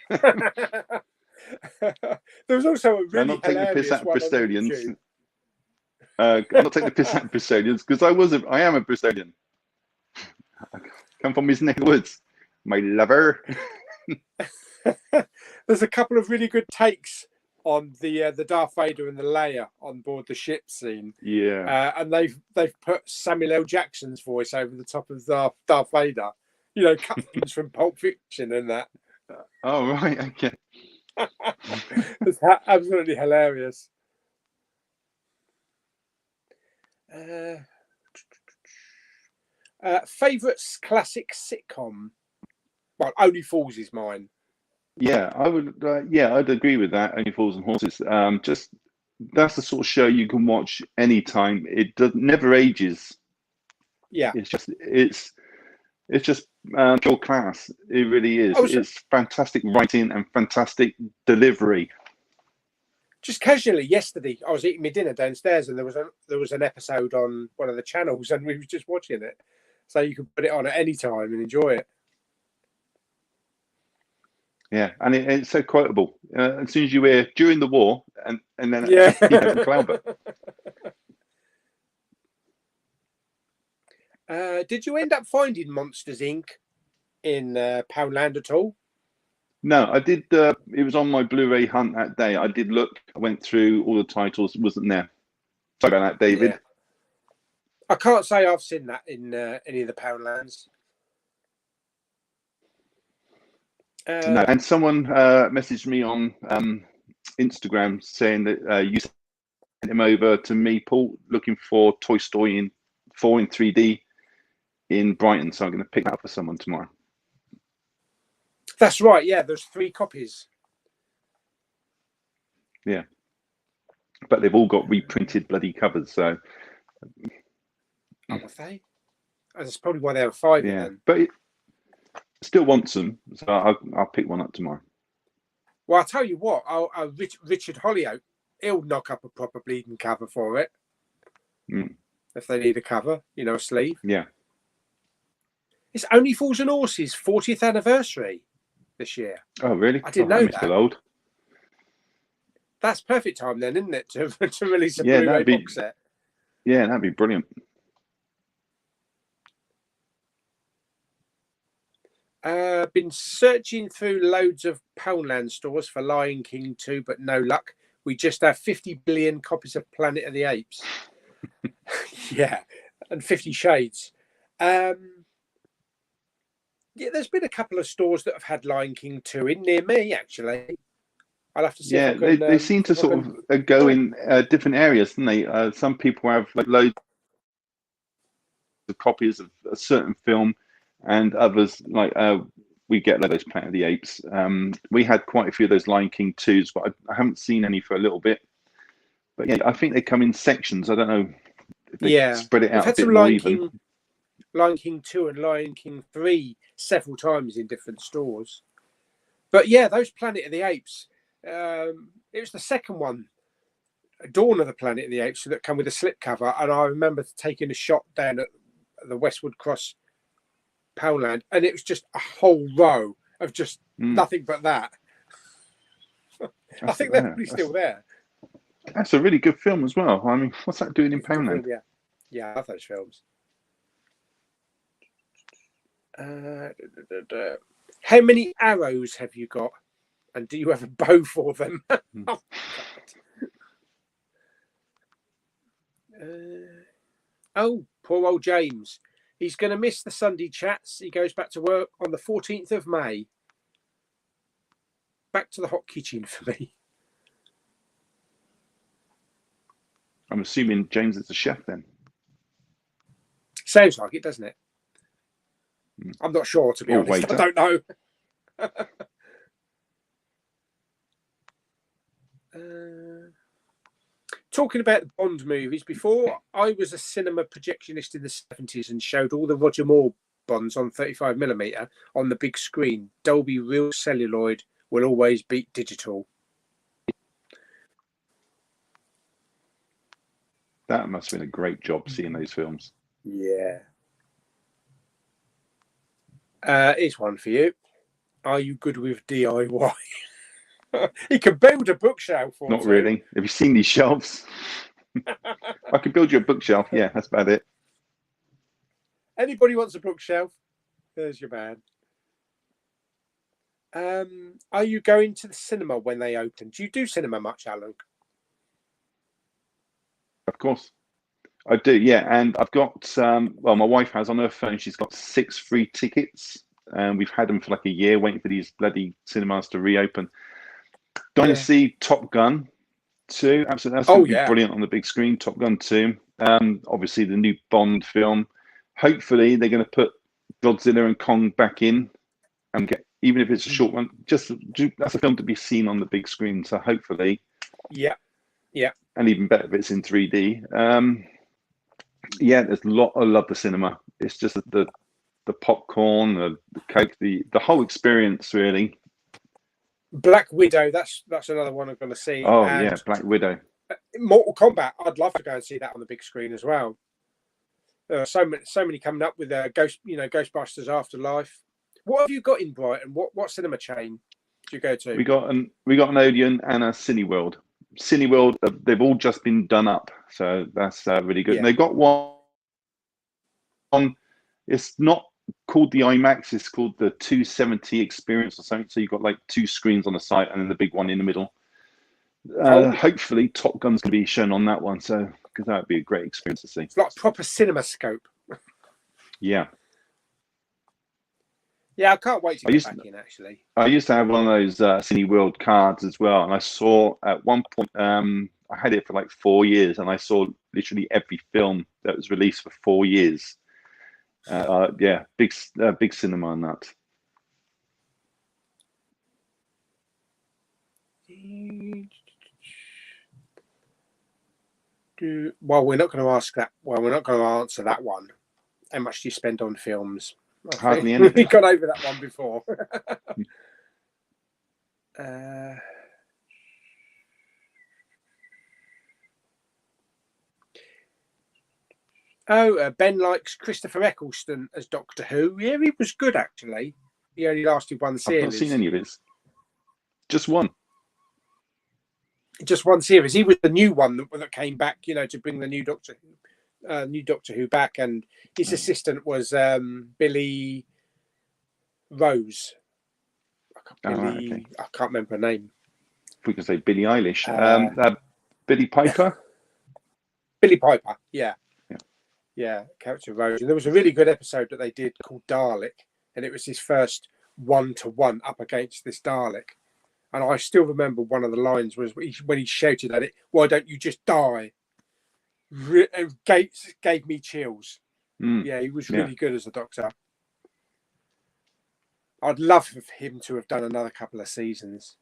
There was also a really I'm not taking the piss out of Bristolians. I'm not taking the piss out of Bristolians because I am a Bristolian. I come from his neck of the woods. My lover. There's a couple of really good takes on the Darth Vader and the Leia on board the ship scene. Yeah. And they've put Samuel L. Jackson's voice over the top of Darth Vader. You know, cuts from Pulp Fiction and that. Oh, right. Okay. It's absolutely hilarious. Favorite classic sitcom? Well, Only Fools is mine. Yeah, I would. I'd agree with that. Only Fools and Horses. Just that's the sort of show you can watch anytime. It never ages. Yeah, it's just pure class. It really is. It's fantastic writing and fantastic delivery. Just casually yesterday, I was eating my dinner downstairs, and there was an episode on one of the channels, and we were just watching it. So you can put it on at any time and enjoy it. Yeah, and it's so quotable. As soon as you hear during the war, and then Cloudbert. Did you end up finding Monsters Inc. in Poundland at all? No, I did. It was on my Blu-ray hunt that day. I did look. I went through all the titles. It wasn't there. Sorry about that, David. Yeah. I can't say I've seen that in any of the Poundlands. No, and someone messaged me on Instagram saying that you sent him over to me, Paul, looking for Toy Story 4 in 3D in Brighton. So I'm going to pick that up for someone tomorrow. That's right. Yeah, there's 3 copies. Yeah, but they've all got reprinted bloody covers. So, are they? That's probably why they were 5. Yeah, then. But still wants them, so I'll pick one up tomorrow. Well, I'll tell you what. Richard Hollyoak, he'll knock up a proper bleeding cover for it if they need a cover. You know, a sleeve. Yeah. It's Only Fools and Horses' 40th anniversary this year. Oh, really? I didn't know that. Still old. That's perfect time then, isn't it, to release a Blu-ray box set? Yeah, that'd be brilliant. Been searching through loads of Poundland stores for Lion King 2, but no luck. We just have 50 billion copies of Planet of the Apes. Yeah, and 50 Shades. Yeah, there's been a couple of stores that have had Lion King 2 in near me, actually. I'll have to see Yeah, if I can. they seem to sort of go in different areas, don't they? Some people have like loads of copies of a certain film, and others like we get like those Planet of the Apes. We had quite a few of those Lion King 2s, but I haven't seen any for a little bit. But yeah, I think they come in sections. I don't know if they spread it we've out had a bit some more even. Lion King 2 and Lion King 3 several times in different stores. But yeah, those Planet of the Apes, it was the second one, Dawn of the Planet of the Apes, that come with a slipcover. And I remember taking a shot down at the Westwood Cross Poundland, and it was just a whole row of just nothing but that. I think they're probably still there. That's a really good film as well. I mean, what's that doing in Poundland? Yeah, I love those films. How many arrows have you got? And do you have a bow for them? Oh, oh, poor old James. He's going to miss the Sunday chats. He goes back to work on the 14th of May. Back to the hot kitchen for me. I'm assuming James is a chef then. Sounds like it, doesn't it? I'm not sure, to be honest. Waiter. I don't know. Talking about the Bond movies, before I was a cinema projectionist in the 70s and showed all the Roger Moore Bonds on 35mm on the big screen. Dolby Real Celluloid will always beat digital. That must have been a great job seeing those films. Yeah. Here's one for you. Are you good with DIY? He can build a bookshelf. Not really. Have you seen these shelves? I could build you a bookshelf. Yeah, that's about it. Anybody wants a bookshelf? There's your man. Are you going to the cinema when they open? Do you do cinema much, Alan? Of course. I do, yeah. And I've got, well, my wife has on her phone, she's got 6 free tickets. And we've had them for like a year, waiting for these bloody cinemas to reopen. Going to see Top Gun 2. Absolutely. That's going to be brilliant on the big screen. Top Gun 2. Obviously, the new Bond film. Hopefully, they're going to put Godzilla and Kong back in and get, even if it's a short one, that's a film to be seen on the big screen. So hopefully. Yeah. And even better if it's in 3D. Yeah, there's a lot. I love the cinema. It's just the popcorn, the Coke, the whole experience, really. Black Widow, that's another one I'm going to see. Oh, and yeah, Black Widow. Mortal Kombat, I'd love to go and see that on the big screen as well. So many coming up with Ghostbusters Afterlife. What have you got in Brighton? What cinema chain do you go to? We got an Odeon and a Cineworld. Cineworld, they've all just been done up, so that's really good. Yeah. And they've got one. It's not called the IMAX, it's called the 270 experience or something. So you've got like 2 screens on the side and then the big one in the middle. Hopefully Top Gun's going to be shown on that one, so because that would be a great experience to see. It's like proper CinemaScope. Yeah. Yeah, I can't wait to get back in, actually. I used to have one of those Cineworld cards as well, and I saw at one point, I had it for like 4 years, and I saw literally every film that was released for 4 years. Yeah, big cinema on that. Well, we're not going to ask that. Well, we're not going to answer that one. How much do you spend on films? Hardly anything. We got over that one before. Ben likes Christopher Eccleston as Doctor Who. Yeah, he was good, actually. He only lasted one series. I've not seen any of his. Just one. Just one series. He was the new one that came back, to bring the new Doctor Who back, and his assistant was Billy Rose. I can't remember her name. If we could say Billie Eilish. Billy Piper. Billy Piper. Yeah, character Rose. And there was a really good episode that they did called Dalek, and it was his first 1-to-1 up against this Dalek. And I still remember one of the lines was when he shouted at it, "Why don't you just die?" Gave me chills. Yeah, he was really good as a Doctor. I'd love for him to have done another couple of seasons.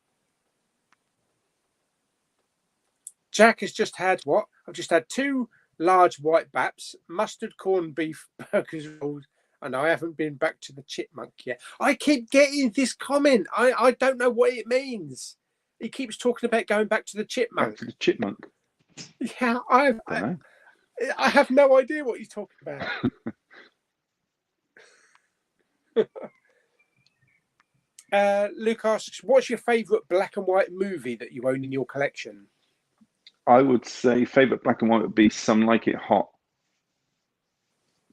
Jack has just had what? I've just had 2 large white baps, mustard corned beef burgers rolled, and I haven't been back to the chipmunk yet. I keep getting this comment. I don't know what it means. He keeps talking about going back to the chipmunk. Back to the chipmunk. Yeah, I have no idea what he's talking about. Luke asks, what's your favourite black and white movie that you own in your collection? I would say favourite black and white would be Some Like It Hot.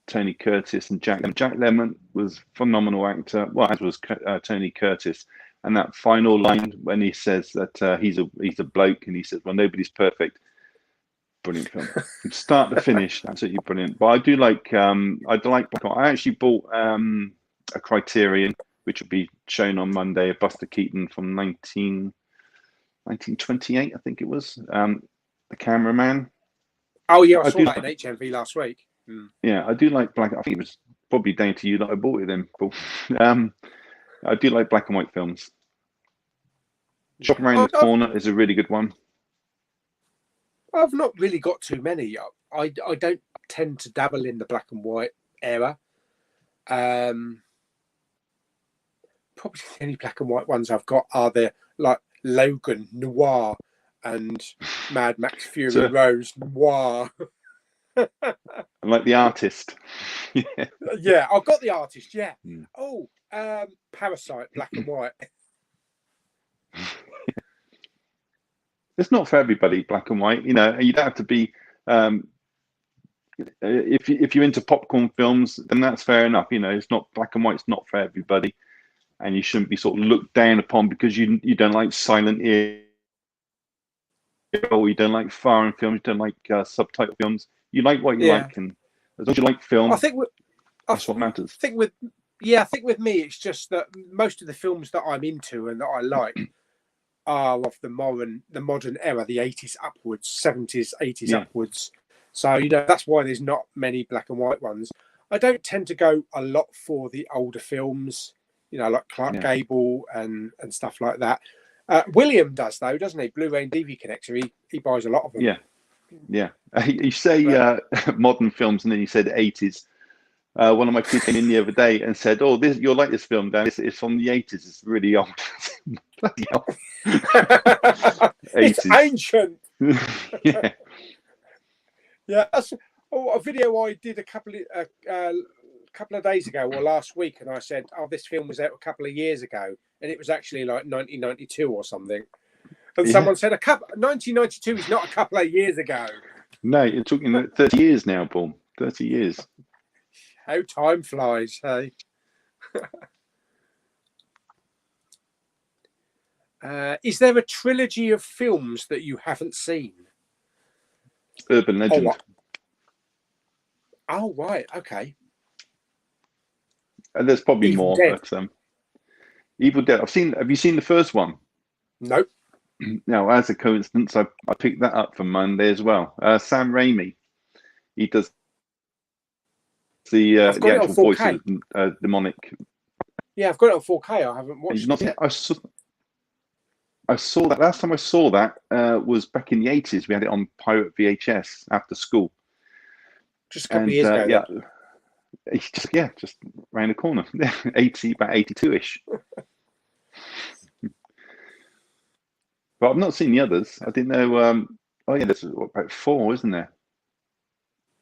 Tony Curtis and Jack Lemmon. Jack Lemmon was a phenomenal actor, well, as was Tony Curtis. And that final line when he says that he's a bloke and he says, well, nobody's perfect. Brilliant film. From start to finish, absolutely brilliant. But I do like black and white. I actually bought a Criterion, which will be shown on Monday, of Buster Keaton from 1928, I think it was. The Cameraman. Oh yeah, I saw that in HMV last week. Yeah, I do like black. I think it was probably down to you that I bought it then, Paul. I do like black and white films. Shop Around the Corner is a really good one. I've not really got too many. I don't tend to dabble in the black and white era. Probably the only black and white ones I've got are the like Logan Noir and Mad Max Fury Road Noir. Like The Artist. Yeah, I've got The Artist. Yeah. Oh, Parasite, black and white. It's not for everybody, black and white. You know, you don't have to be. If you're into popcorn films, then that's fair enough. You know, it's not black and white. It's not for everybody, and you shouldn't be sort of looked down upon because you don't like silent ear, or you don't like foreign films, you don't like subtitle films. You like what you like, and as long as you like film, that's what matters. I think with me, it's just that most of the films that I'm into and that I like are of the modern era, the 80s upwards, 70s, 80s upwards. So, you know, that's why there's not many black and white ones. I don't tend to go a lot for the older films, you know, like Clark Gable and stuff like that. William does, though, doesn't he? Blu-ray and DVD Connector. He buys a lot of them. Yeah. You say modern films, and then you said 80s. One of my kids came in the other day and said, "Oh, you'll like this film, Dan. It's from the 80s. It's really old." Bloody hell. 80s. It's ancient. Yeah. Yeah. That's a video I did a couple of days ago or last week, and I said, "Oh, this film was out a couple of years ago," and it was actually like 1992 or something. And someone said, 1992 is not a couple of years ago. No, you're talking about 30 years now, Paul. 30 years. How time flies, hey? Is there a trilogy of films that you haven't seen? Urban Legend. Oh right, okay. And there's probably Evil more, Dead. but Evil Dead. Have you seen the first one? Nope. Now, as a coincidence, I picked that up for Monday as well. Sam Raimi, he does the actual voice of demonic. Yeah, I've got it on 4K. I haven't watched it. I saw that last time I saw that was back in the 80s. We had it on pirate VHS after school. Just a couple of years ago. Yeah, just around the corner. About 82-ish. But I've not seen the others. I didn't know. There's about 4, isn't there?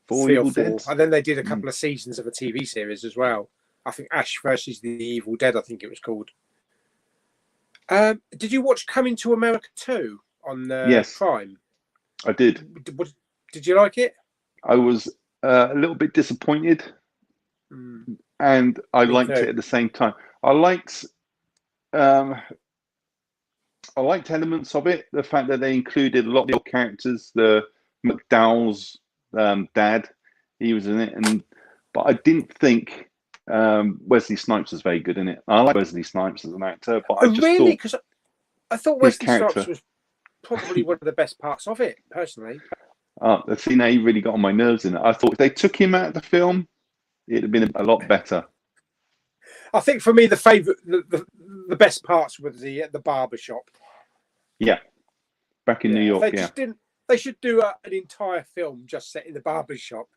4 Evil Dead. And then they did a couple of seasons of a TV series as well. I think Ash versus the Evil Dead, I think it was called. Did you watch Coming to America 2 on Prime? I did. Did you like it? I was a little bit disappointed, and I liked it at the same time. I liked elements of it. The fact that they included a lot of the old characters. The McDowell's dad, he was in it, but I didn't think Wesley Snipes was very good in it. I like Wesley Snipes as an actor, but I just thought I thought his Wesley Snipes character. was probably one of the best parts of it, personally. The scene he really got on my nerves in it. I thought if they took him out of the film, it'd have been a lot better. I think for me, the favourite, the best parts was the barber shop. Yeah, back in New York. They just didn't. They should do an entire film just set in the barber shop.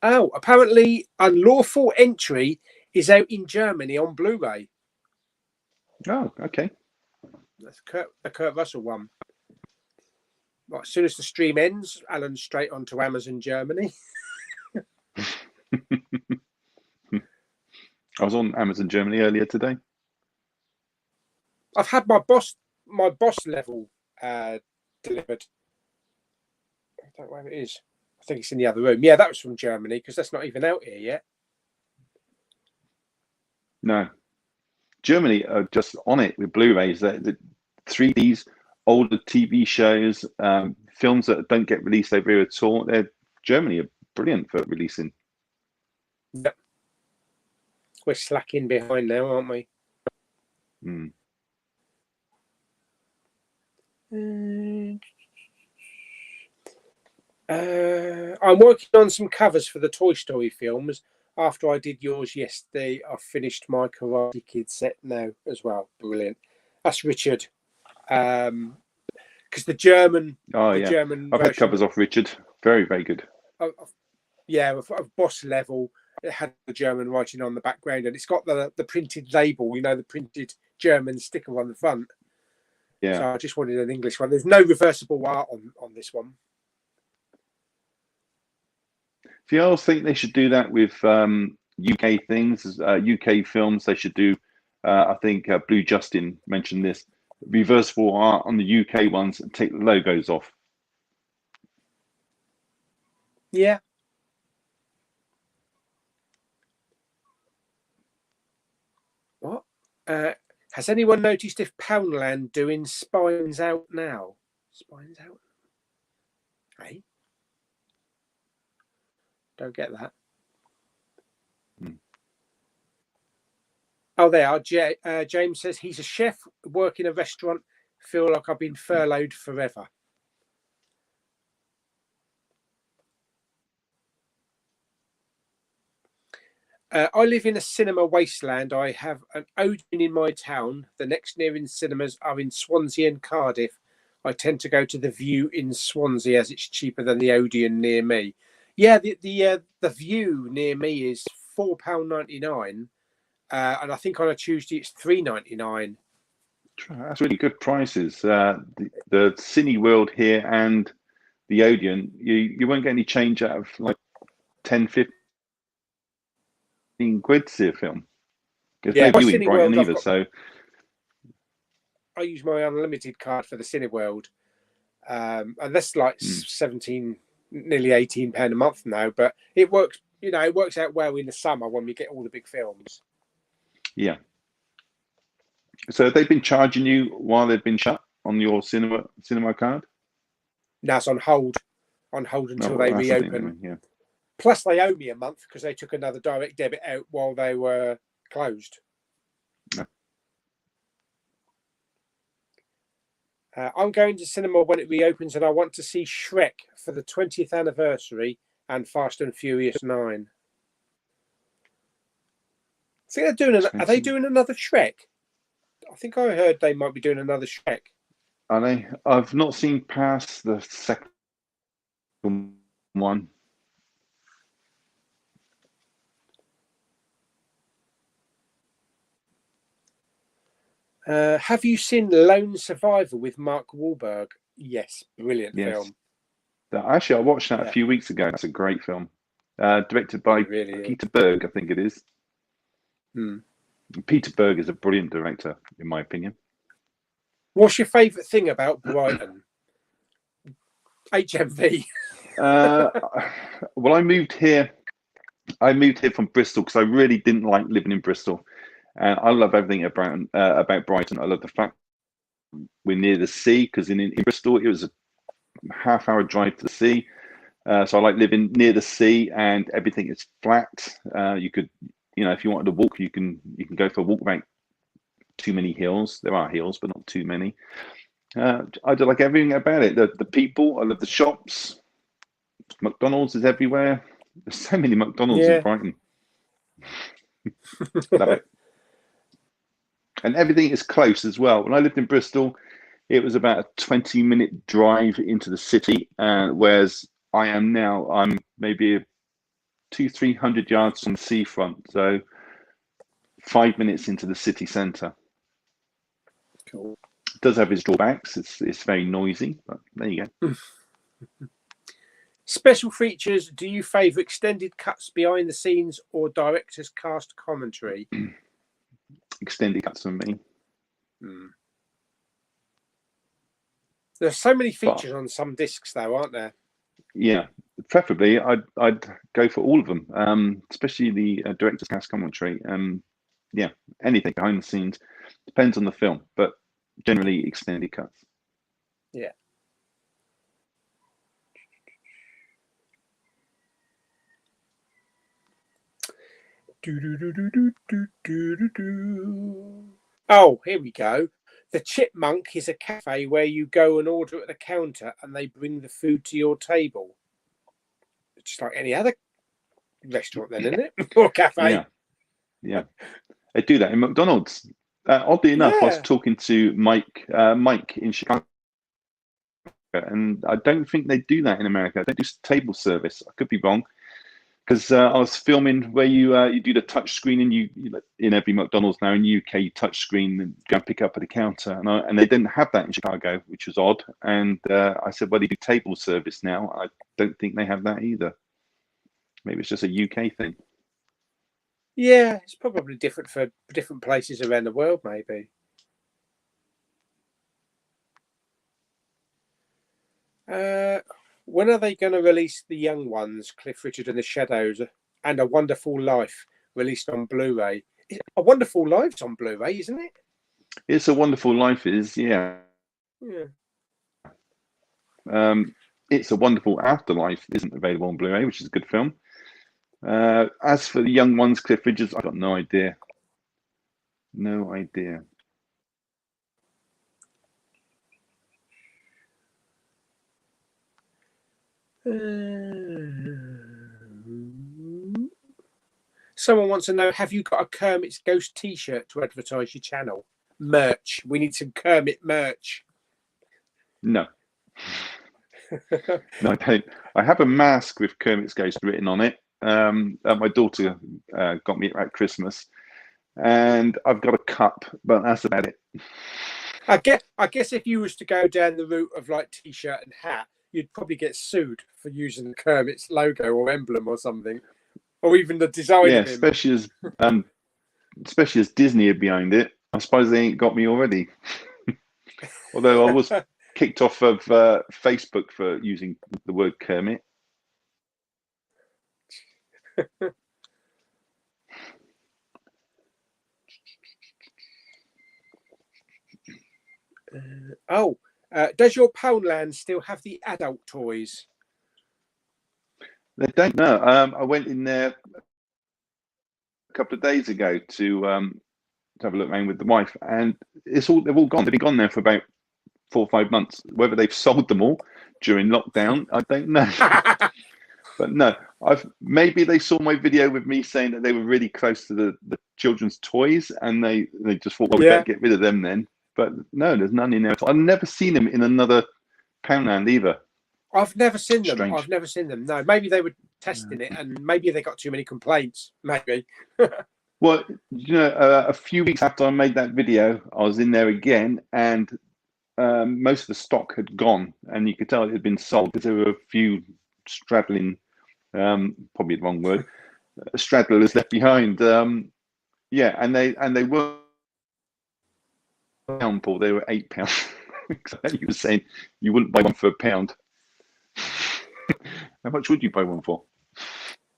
Oh, apparently, Unlawful Entry is out in Germany on Blu-ray. Oh, okay. That's the Kurt Russell one. Well, as soon as the stream ends, Alan's straight onto Amazon Germany. I was on Amazon Germany earlier today. I've had my boss level delivered. I don't know where it is. I think it's in the other room. Yeah, that was from Germany because that's not even out here yet. No. Germany are just on it with Blu-rays. The 3Ds, older TV shows, films that don't get released over here at all. Germany are brilliant for releasing. Yep. We're slacking behind now, aren't we? I'm working on some covers for the Toy Story films. After I did yours yesterday, I finished my Karate Kid set now as well. Brilliant. That's Richard. Because the German, German I've had covers off Richard. Very, very good. Of boss level. It had the German writing on the background, and it's got the printed label. The printed German sticker on the front. Yeah. So I just wanted an English one. There's no reversible art on this one. Do you all think they should do that with UK things, UK films? They should do. I think Blue Justin mentioned this. Reversible art on the UK ones and take the logos off. Yeah. What? Has anyone noticed if Poundland doing Spines Out now? Spines Out? Hey? Don't get that. Oh, they are. James says he's a chef, work in a restaurant. Feel like I've been furloughed forever. I live in a cinema wasteland. I have an Odeon in my town. The next nearest cinemas are in Swansea and Cardiff. I tend to go to the View in Swansea as it's cheaper than the Odeon near me. Yeah, the View near me is £4.99, and I think on a Tuesday it's £3.99. That's really good prices. The Cineworld here and the Odeon, you won't get any change out of like 10, 15 quid to see a film. There's no view in Brighton either, so I use my unlimited card for the Cineworld, and that's like 17, nearly £18 a month now. But it works, it works out well in the summer when we get all the big films. Yeah. So have they been charging you while they've been shut on your cinema card? No, it's on hold until they reopen. Yeah. Plus, they owe me a month because they took another direct debit out while they were closed. No. I'm going to cinema when it reopens, and I want to see Shrek for the 20th anniversary and Fast and Furious 9. I think they're doing. Are they doing another Shrek? I think I heard they might be doing another Shrek. Are they? I've not seen past the second one. Have you seen Lone Survivor with Mark Wahlberg? Yes, brilliant film. Actually, I watched that a few weeks ago. That's a great film. Directed by Peter Berg, I think it is. Peter Berg is a brilliant director, in my opinion. What's your favourite thing about Brighton? HMV. Well, I moved here from Bristol because I really didn't like living in Bristol. And I love everything about Brighton. I love the fact we're near the sea because in Bristol it was half-hour drive to the sea. So I like living near the sea, and everything is flat. You could, if you wanted to walk, you can go for a walk around too many hills. There are hills, but not too many. I do like everything about it. The people, I love the shops. McDonald's is everywhere. There's so many McDonald's in Brighton. Love it. And everything is close as well. When I lived in Bristol, it was about a 20-minute drive into the city, whereas I am now, I'm maybe 200-300 yards from the seafront, so 5 minutes into the city centre. Cool. It does have its drawbacks. It's very noisy, but there you go. Special features. Do you favour extended cuts behind the scenes or director's cast commentary? Extended cuts for me. There's so many features on some discs, though, aren't there? Yeah, preferably I'd go for all of them, especially the director's cast commentary. Yeah, anything behind the scenes depends on the film, but generally extended cuts. Yeah. Oh, here we go. The Chipmunk is a cafe where you go and order at the counter and they bring the food to your table. Just like any other restaurant then, isn't it? Or cafe. Yeah. They do that in McDonald's. Oddly enough, I was talking to Mike in Chicago, and I don't think they do that in America. They do table service. I could be wrong, because I was filming where you do the touch screen, and you in every McDonald's now in the UK, you touch screen and go and pick up at the counter, and they didn't have that in Chicago, which was odd. And I said, well, they do table service now. I don't think they have that either. Maybe it's just a UK thing. Yeah, it's probably different for different places around the world, maybe. When are they going to release the young ones, Cliff Richard and the Shadows, and A Wonderful Life, released on Blu-ray? A Wonderful Life's on Blu-ray, isn't it? It's a Wonderful Life is, yeah. It's a Wonderful Afterlife isn't available on Blu-ray, which is a good film. As for the young ones, Cliff Richards, I've got no idea. No idea. Someone wants to know, have you got a Kermit's Ghost t-shirt to advertise your channel? Merch. We need some Kermit merch. No. No, I don't. I have a mask with Kermit's Ghost written on it. My daughter got me at Christmas, and I've got a cup, but that's about it. I guess if you was to go down the route of like t-shirt and hat, you'd probably get sued for using the Kermit's logo or emblem or something, or even the design. Yeah, of him. especially as Disney are behind it. I suppose they ain't got me already. Although I was kicked off of Facebook for using the word Kermit. Does your Poundland still have the adult toys? They don't know. I went in there a couple of days ago to have a look around with the wife, and they've all gone. They've been gone there for about 4 or 5 months. Whether they've sold them all during lockdown, I don't know. But no, maybe they saw my video with me saying that they were really close to the children's toys, and they just thought, well, we better get rid of them then. But no, there's none in there. I've never seen them in another Poundland either. I've never seen them. Strange. I've never seen them. No, maybe they were testing it, and maybe they got too many complaints. Maybe. Well, a few weeks after I made that video, I was in there again, and most of the stock had gone, and you could tell it had been sold because there were a few straddling, probably the wrong word, straddlers left behind. Yeah, and they were £1, Paul. They were £8. You were saying you wouldn't buy one for £1. How much would you buy one for?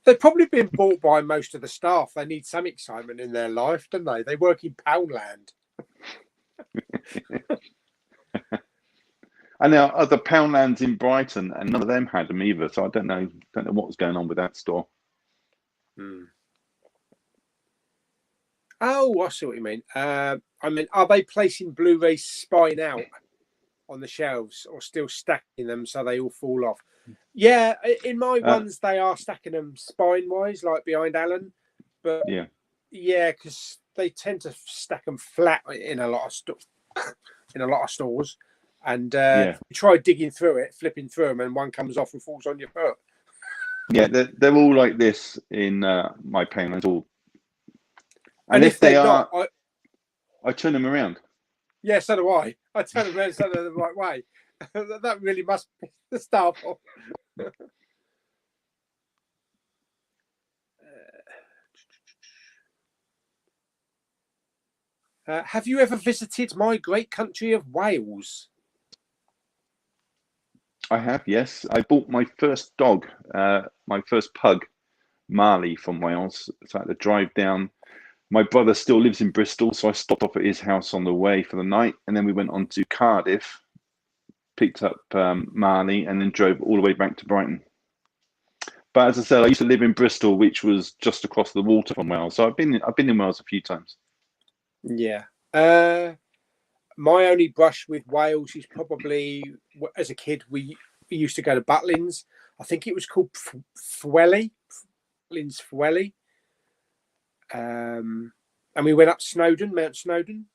They've probably been bought by most of the staff. They need some excitement in their life, don't they? They work in Poundland. And there are other Poundlands in Brighton, and none of them had them either. So I don't know what was going on with that store. Oh, I see what you mean. I mean, are they placing Blu-ray spine out on the shelves, or still stacking them so they all fall off? Yeah, in my ones they are stacking them spine-wise, like behind Alan. But yeah, because they tend to stack them flat in a lot of stores, and you try digging through it, flipping through them, and one comes off and falls on your foot. Yeah, they're all like this in my Poundlands. All, and if they are, I turn them around. Yeah, so do I. I turn them around so they're the right way. That really must be the start of. Have you ever visited my great country of Wales? I have, yes. I bought my first dog, my first pug, Marley, from Wales. So I had to drive down. My brother still lives in Bristol, so I stopped off at his house on the way for the night. And then we went on to Cardiff, picked up Marley, and then drove all the way back to Brighton. But as I said, I used to live in Bristol, which was just across the water from Wales. So I've been in Wales a few times. Yeah. My only brush with Wales is probably, as a kid, we used to go to Butlins. I think it was called Llywelyn. Butlins Llywelyn. And we went up Mount Snowdon.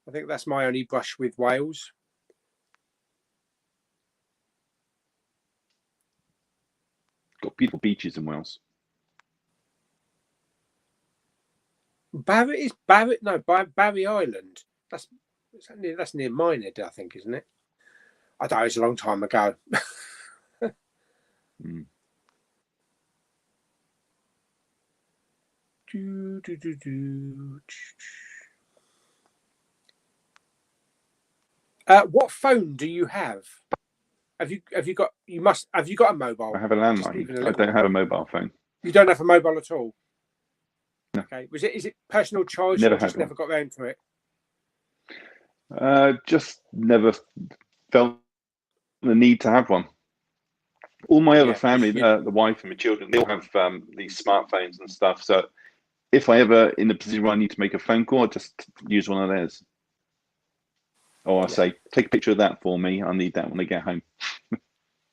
I think that's my only brush with Wales. Got beautiful beaches in Wales. Barry Island. That's near Minehead, I think, isn't it? I don't know, it's a long time ago. What phone do you have? Have you got a mobile? I have a landline. I don't have a mobile phone. You don't have a mobile at all? No. Okay. Is it personal choice, never or just never got around to it? Just never felt the need to have one. All my other family, the wife and my children, they all have these smartphones and stuff. So if I ever in a position where I need to make a phone call, I just use one of theirs. Or I say, take a picture of that for me. I need that when I get home.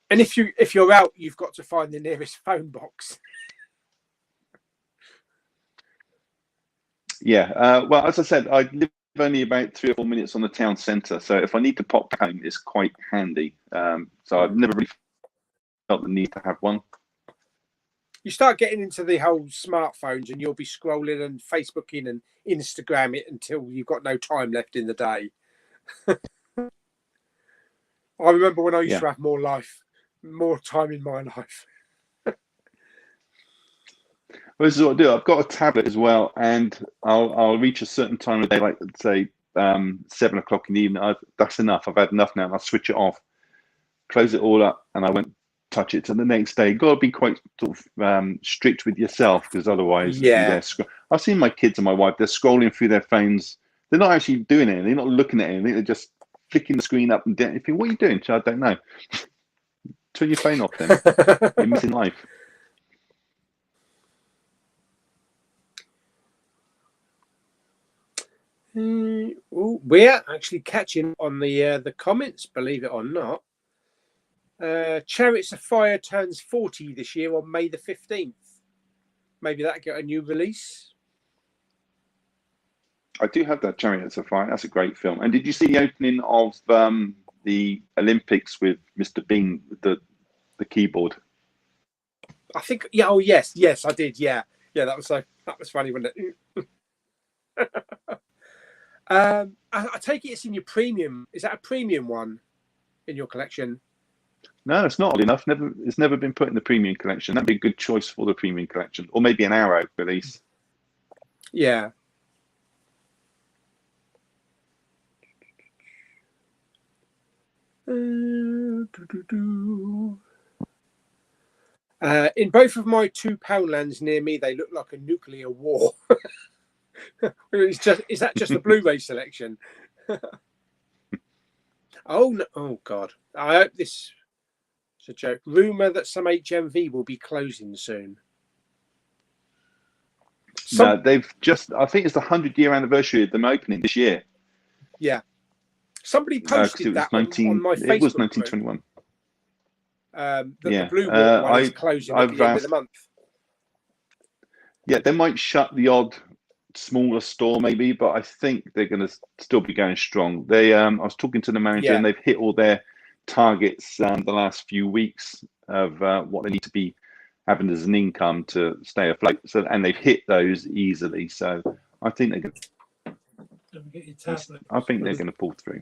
And if you're out, you've got to find the nearest phone box. Yeah. Well, as I said, I live only about 3 or 4 minutes on the town centre. So if I need to pop home, it's quite handy. So I've never really felt the need to have one. You start getting into the whole smartphones and you'll be scrolling and Facebooking and Instagram it until you've got no time left in the day. I remember when I used to have more time in my life. Well, this is what I do. I've got a tablet as well, and I'll reach a certain time of day, like say 7 o'clock in the evening. That's enough. I've had enough now. And I'll switch it off, close it all up, and I won't touch it till the next day. You've got to be quite sort of strict with yourself, because otherwise, I've seen my kids and my wife. They're scrolling through their phones. They're not actually doing it. They're not looking at anything. They're just flicking the screen up and down. You think, what are you doing? I don't know. Turn your phone off then. You're missing life. We're actually catching on the comments, believe it or not. Chariots of Fire turns 40 this year on May the 15th. Maybe that'll get a new release. I do have that Chariots of Fire. That's a great film. And did you see the opening of the Olympics with Mr. Bean with the keyboard? I think, yeah. Oh, yes, I did. Yeah, that was funny, wasn't it? I take it it's in your premium. Is that a premium one in your collection? No, it's not enough. It's never been put in the premium collection. That'd be a good choice for the premium collection, or maybe an Arrow release. Yeah. In both of my 2 Poundlands near me, they look like a nuclear war. Is that just the Blu-ray selection? Oh no! Oh God! I hope this is a joke. Rumor that some HMV will be closing soon. No, they've just. I think it's the 100-year anniversary of them opening this year. Yeah. Somebody posted that on my Facebook. It was 1921. The Blue Water one is closing at the end of the month. Yeah, they might shut the odd smaller store maybe, but I think they're going to still be going strong. They, I was talking to the manager, and they've hit all their targets the last few weeks of what they need to be having as an income to stay afloat. So, and they've hit those easily. So I think they're going. I think they're going to pull through.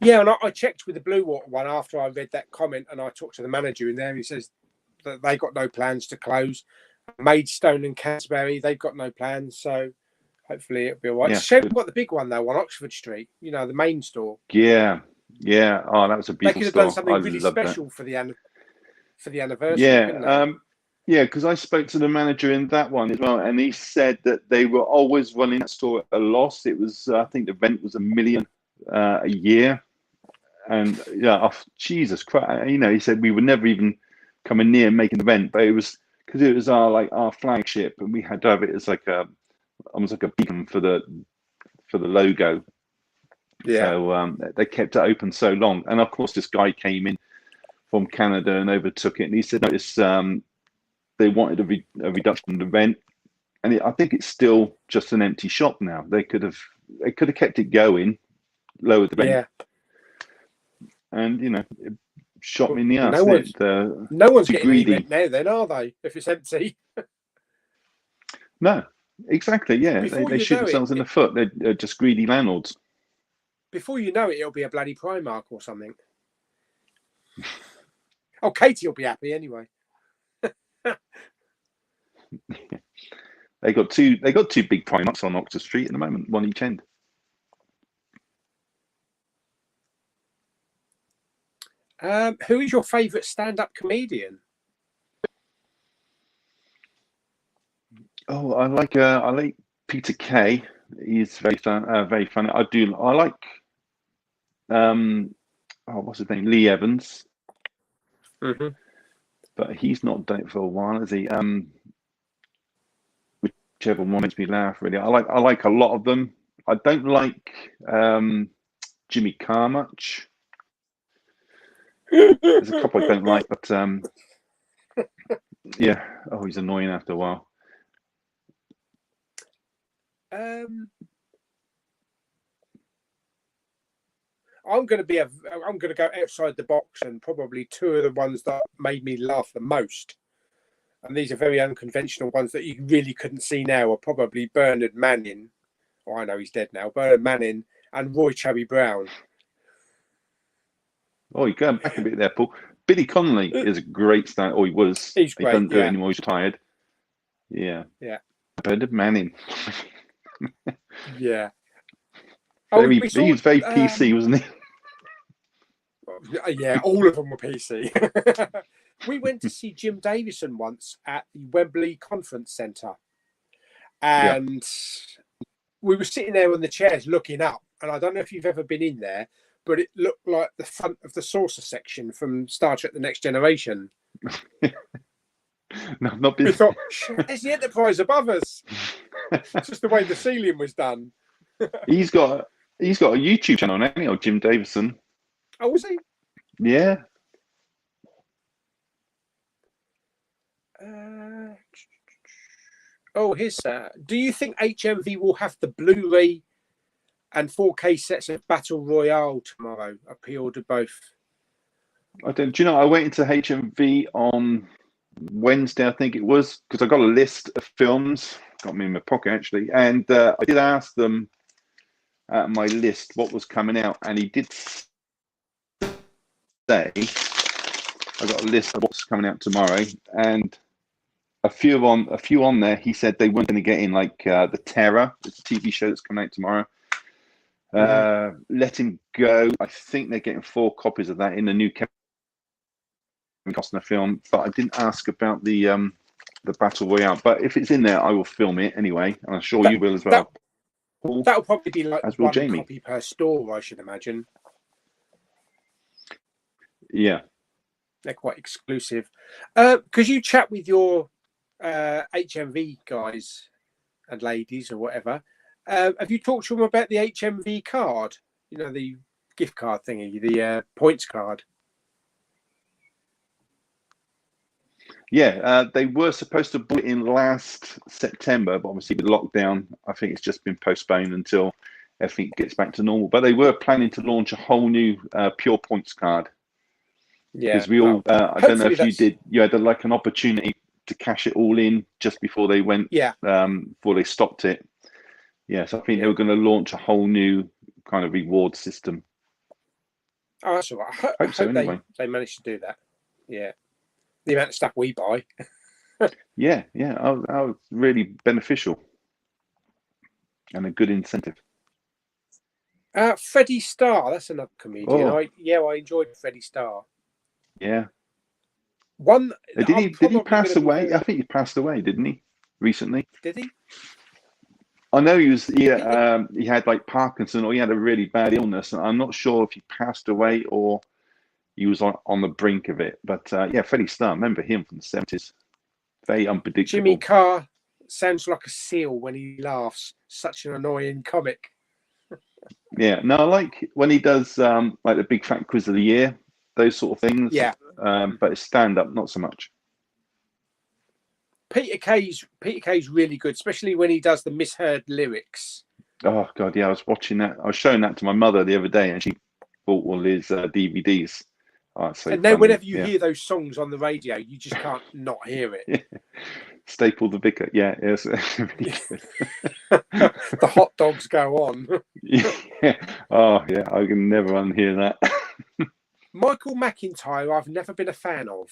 Yeah, and I checked with the Blue Water one after I read that comment, and I talked to the manager in there. He says that they got no plans to close. Maidstone and Canterbury, they've got no plans, so hopefully it'll be all right. Yeah. Shame we've got the big one though on Oxford Street. You know, the main store. Yeah. Oh, that was a beautiful store. They could have done something really special for the anniversary. Yeah. Yeah, because I spoke to the manager in that one as well, and he said that they were always running that store at a loss. It was, I think, the rent was $1 million a year, and Jesus Christ, you know, he said we were never even coming near making the rent, but it was because it was our flagship, and we had to have it as like almost like a beacon for the logo. Yeah. So they kept it open so long, and of course this guy came in from Canada and overtook it, and he said, notice they wanted a reduction in the rent, and I think it's still just an empty shop now. They could have kept it going, lowered the rent. Yeah. And you know, it shot me in the ass. No one's getting any rent now, then, are they? If it's empty. No, exactly. Yeah, they shoot themselves in the foot. They're just greedy landlords. Before you know it, it'll be a bloody Primark or something. Oh, Katie will be happy anyway. They got two big Primarks on Oxford Street at the moment, one each end. Who is your favourite stand-up comedian? Oh, I like Peter Kay. He's very funny. I like what's his name? Lee Evans. Mm-hmm. But he's not done it for a while, is he? Whichever one makes me laugh, really. I like a lot of them. I don't like Jimmy Carr much. There's a couple I don't like, but yeah. Oh, he's annoying after a while. I'm going to go outside the box, and probably two of the ones that made me laugh the most, and these are very unconventional ones that you really couldn't see now, are probably Bernard Manning. Oh, I know he's dead now. Bernard Manning and Roy Chubby Brown. Oh, you're going back a bit there, Paul. Billy Connolly is a great stand. Oh, he was. He's great. He doesn't do it anymore. He's retired. Yeah. Yeah. Bernard Manning. Yeah. He was very PC, wasn't he? Yeah, all of them were PC. We went to see Jim Davison once at the Wembley Conference Centre, and we were sitting there on the chairs looking up, and I don't know if you've ever been in there, but it looked like the front of the saucer section from Star Trek The Next Generation. No, not been. We thought, there's the Enterprise above us. It's just the way the ceiling was done. He's got a YouTube channel now, Jim Davison. Oh, was he? Yeah. Here's do you think HMV will have the Blu-ray and 4K sets of Battle Royale tomorrow? I pre-ordered both. I don't. Do you know? I went into HMV on Wednesday, I think it was, because I got a list of films. Got me in my pocket actually, and I did ask them at my list what was coming out, and he did say, I got a list of what's coming out tomorrow, and a few on there. He said they weren't going to get in, like The Terror. It's a TV show that's coming out tomorrow. Let Him Go. I think they're getting 4 copies of that in the new Kevin Costner film. But I didn't ask about the Battle Royale. But if it's in there, I will film it anyway, and I'm sure you will as well. That'll probably be like as will one Jamie. copy per store, I should imagine. Yeah. They're quite exclusive. Because you chat with your HMV guys and ladies or whatever. Have you talked to them about the HMV card? You know, the gift card thingy, the points card. Yeah, they were supposed to put it in last September, but obviously with lockdown, I think it's just been postponed until everything gets back to normal. But they were planning to launch a whole new pure points card. Yeah, because we all, I don't know if you did, you had like an opportunity to cash it all in just before they went, before they stopped it. Yeah, so I think they were going to launch a whole new kind of reward system. Oh, that's all right. I hope so, anyway. they managed to do that. Yeah. The amount of stuff we buy. yeah, that was really beneficial and a good incentive. Freddie Starr, that's another comedian. I enjoyed Freddie Starr. Yeah. One. Did he pass away? I think he passed away, didn't he? Recently. Did he? I know he had like Parkinson, or he had a really bad illness, and I'm not sure if he passed away or he was on the brink of it. But yeah, Freddie Starr, remember him from the 70s? Very unpredictable. Jimmy Carr sounds like a seal when he laughs. Such an annoying comic. Yeah, no, I like when he does like the Big Fat Quiz of the Year, those sort of things. Yeah. But it's stand up, not so much. Peter Kay's really good, especially when he does the misheard lyrics. Oh God, yeah, I was watching that. I was showing that to my mother the other day, and she bought all his DVDs. Oh, so and then whenever you hear those songs on the radio, you just can't not hear it. Yeah. Staple the Vicar, yeah, it's really good. The hot dogs go on. Yeah. Oh yeah, I can never unhear that. Michael McIntyre, I've never been a fan of.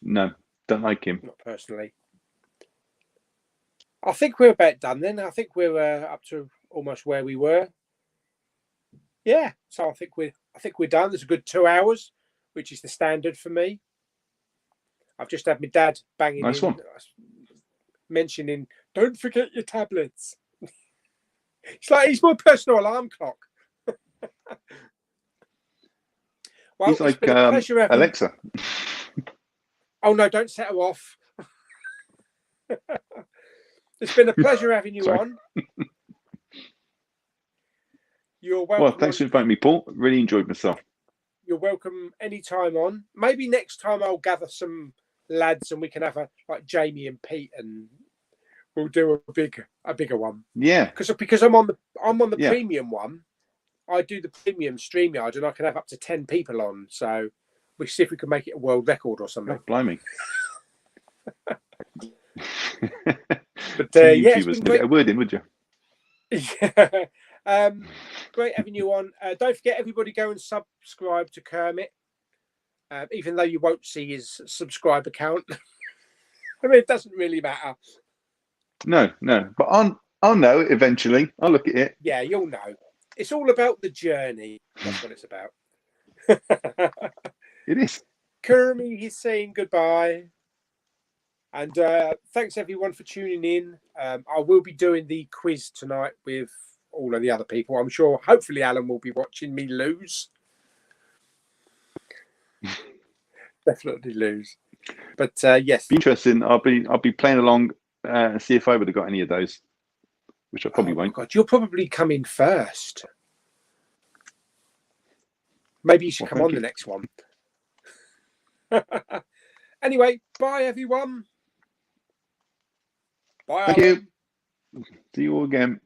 No, don't like him. Not personally. I think we're about done then. I think we're up to almost where we were. Yeah, so I think we're done. There's a good 2 hours, which is the standard for me. I've just had my dad banging nice one. Mentioning, don't forget your tablets. It's like he's my personal alarm clock. Well, he's like Alexa. Oh no, don't set her off. It's been a pleasure having you on. You're welcome. Well, thanks for inviting me, Paul. Really enjoyed myself. You're welcome anytime on. Maybe next time I'll gather some lads and we can have like Jamie and Pete, and we'll do a bigger one. Yeah. Because I'm on the premium one. I do the premium StreamYard and I can have up to 10 people on. So we see if we can make it a world record or something. Oh, blimey. But yeah, it's been great. A word in, would you? Yeah. Great having you on. Don't forget, everybody go and subscribe to Kermit, even though you won't see his subscribe account. I mean, it doesn't really matter. No, but I'll know eventually. I'll look at it. Yeah, you'll know. It's all about the journey. That's what it's about. It is. Kermit is saying goodbye. And thanks everyone for tuning in. I will be doing the quiz tonight with all of the other people. I'm sure, hopefully, Alan will be watching me lose. Definitely lose. But yes, be interesting. I'll be playing along and see if I would have got any of those, which I probably won't. God, you'll probably come in first. Maybe you should come on the next one. Anyway, bye everyone. Bye. Thank you. See you all again.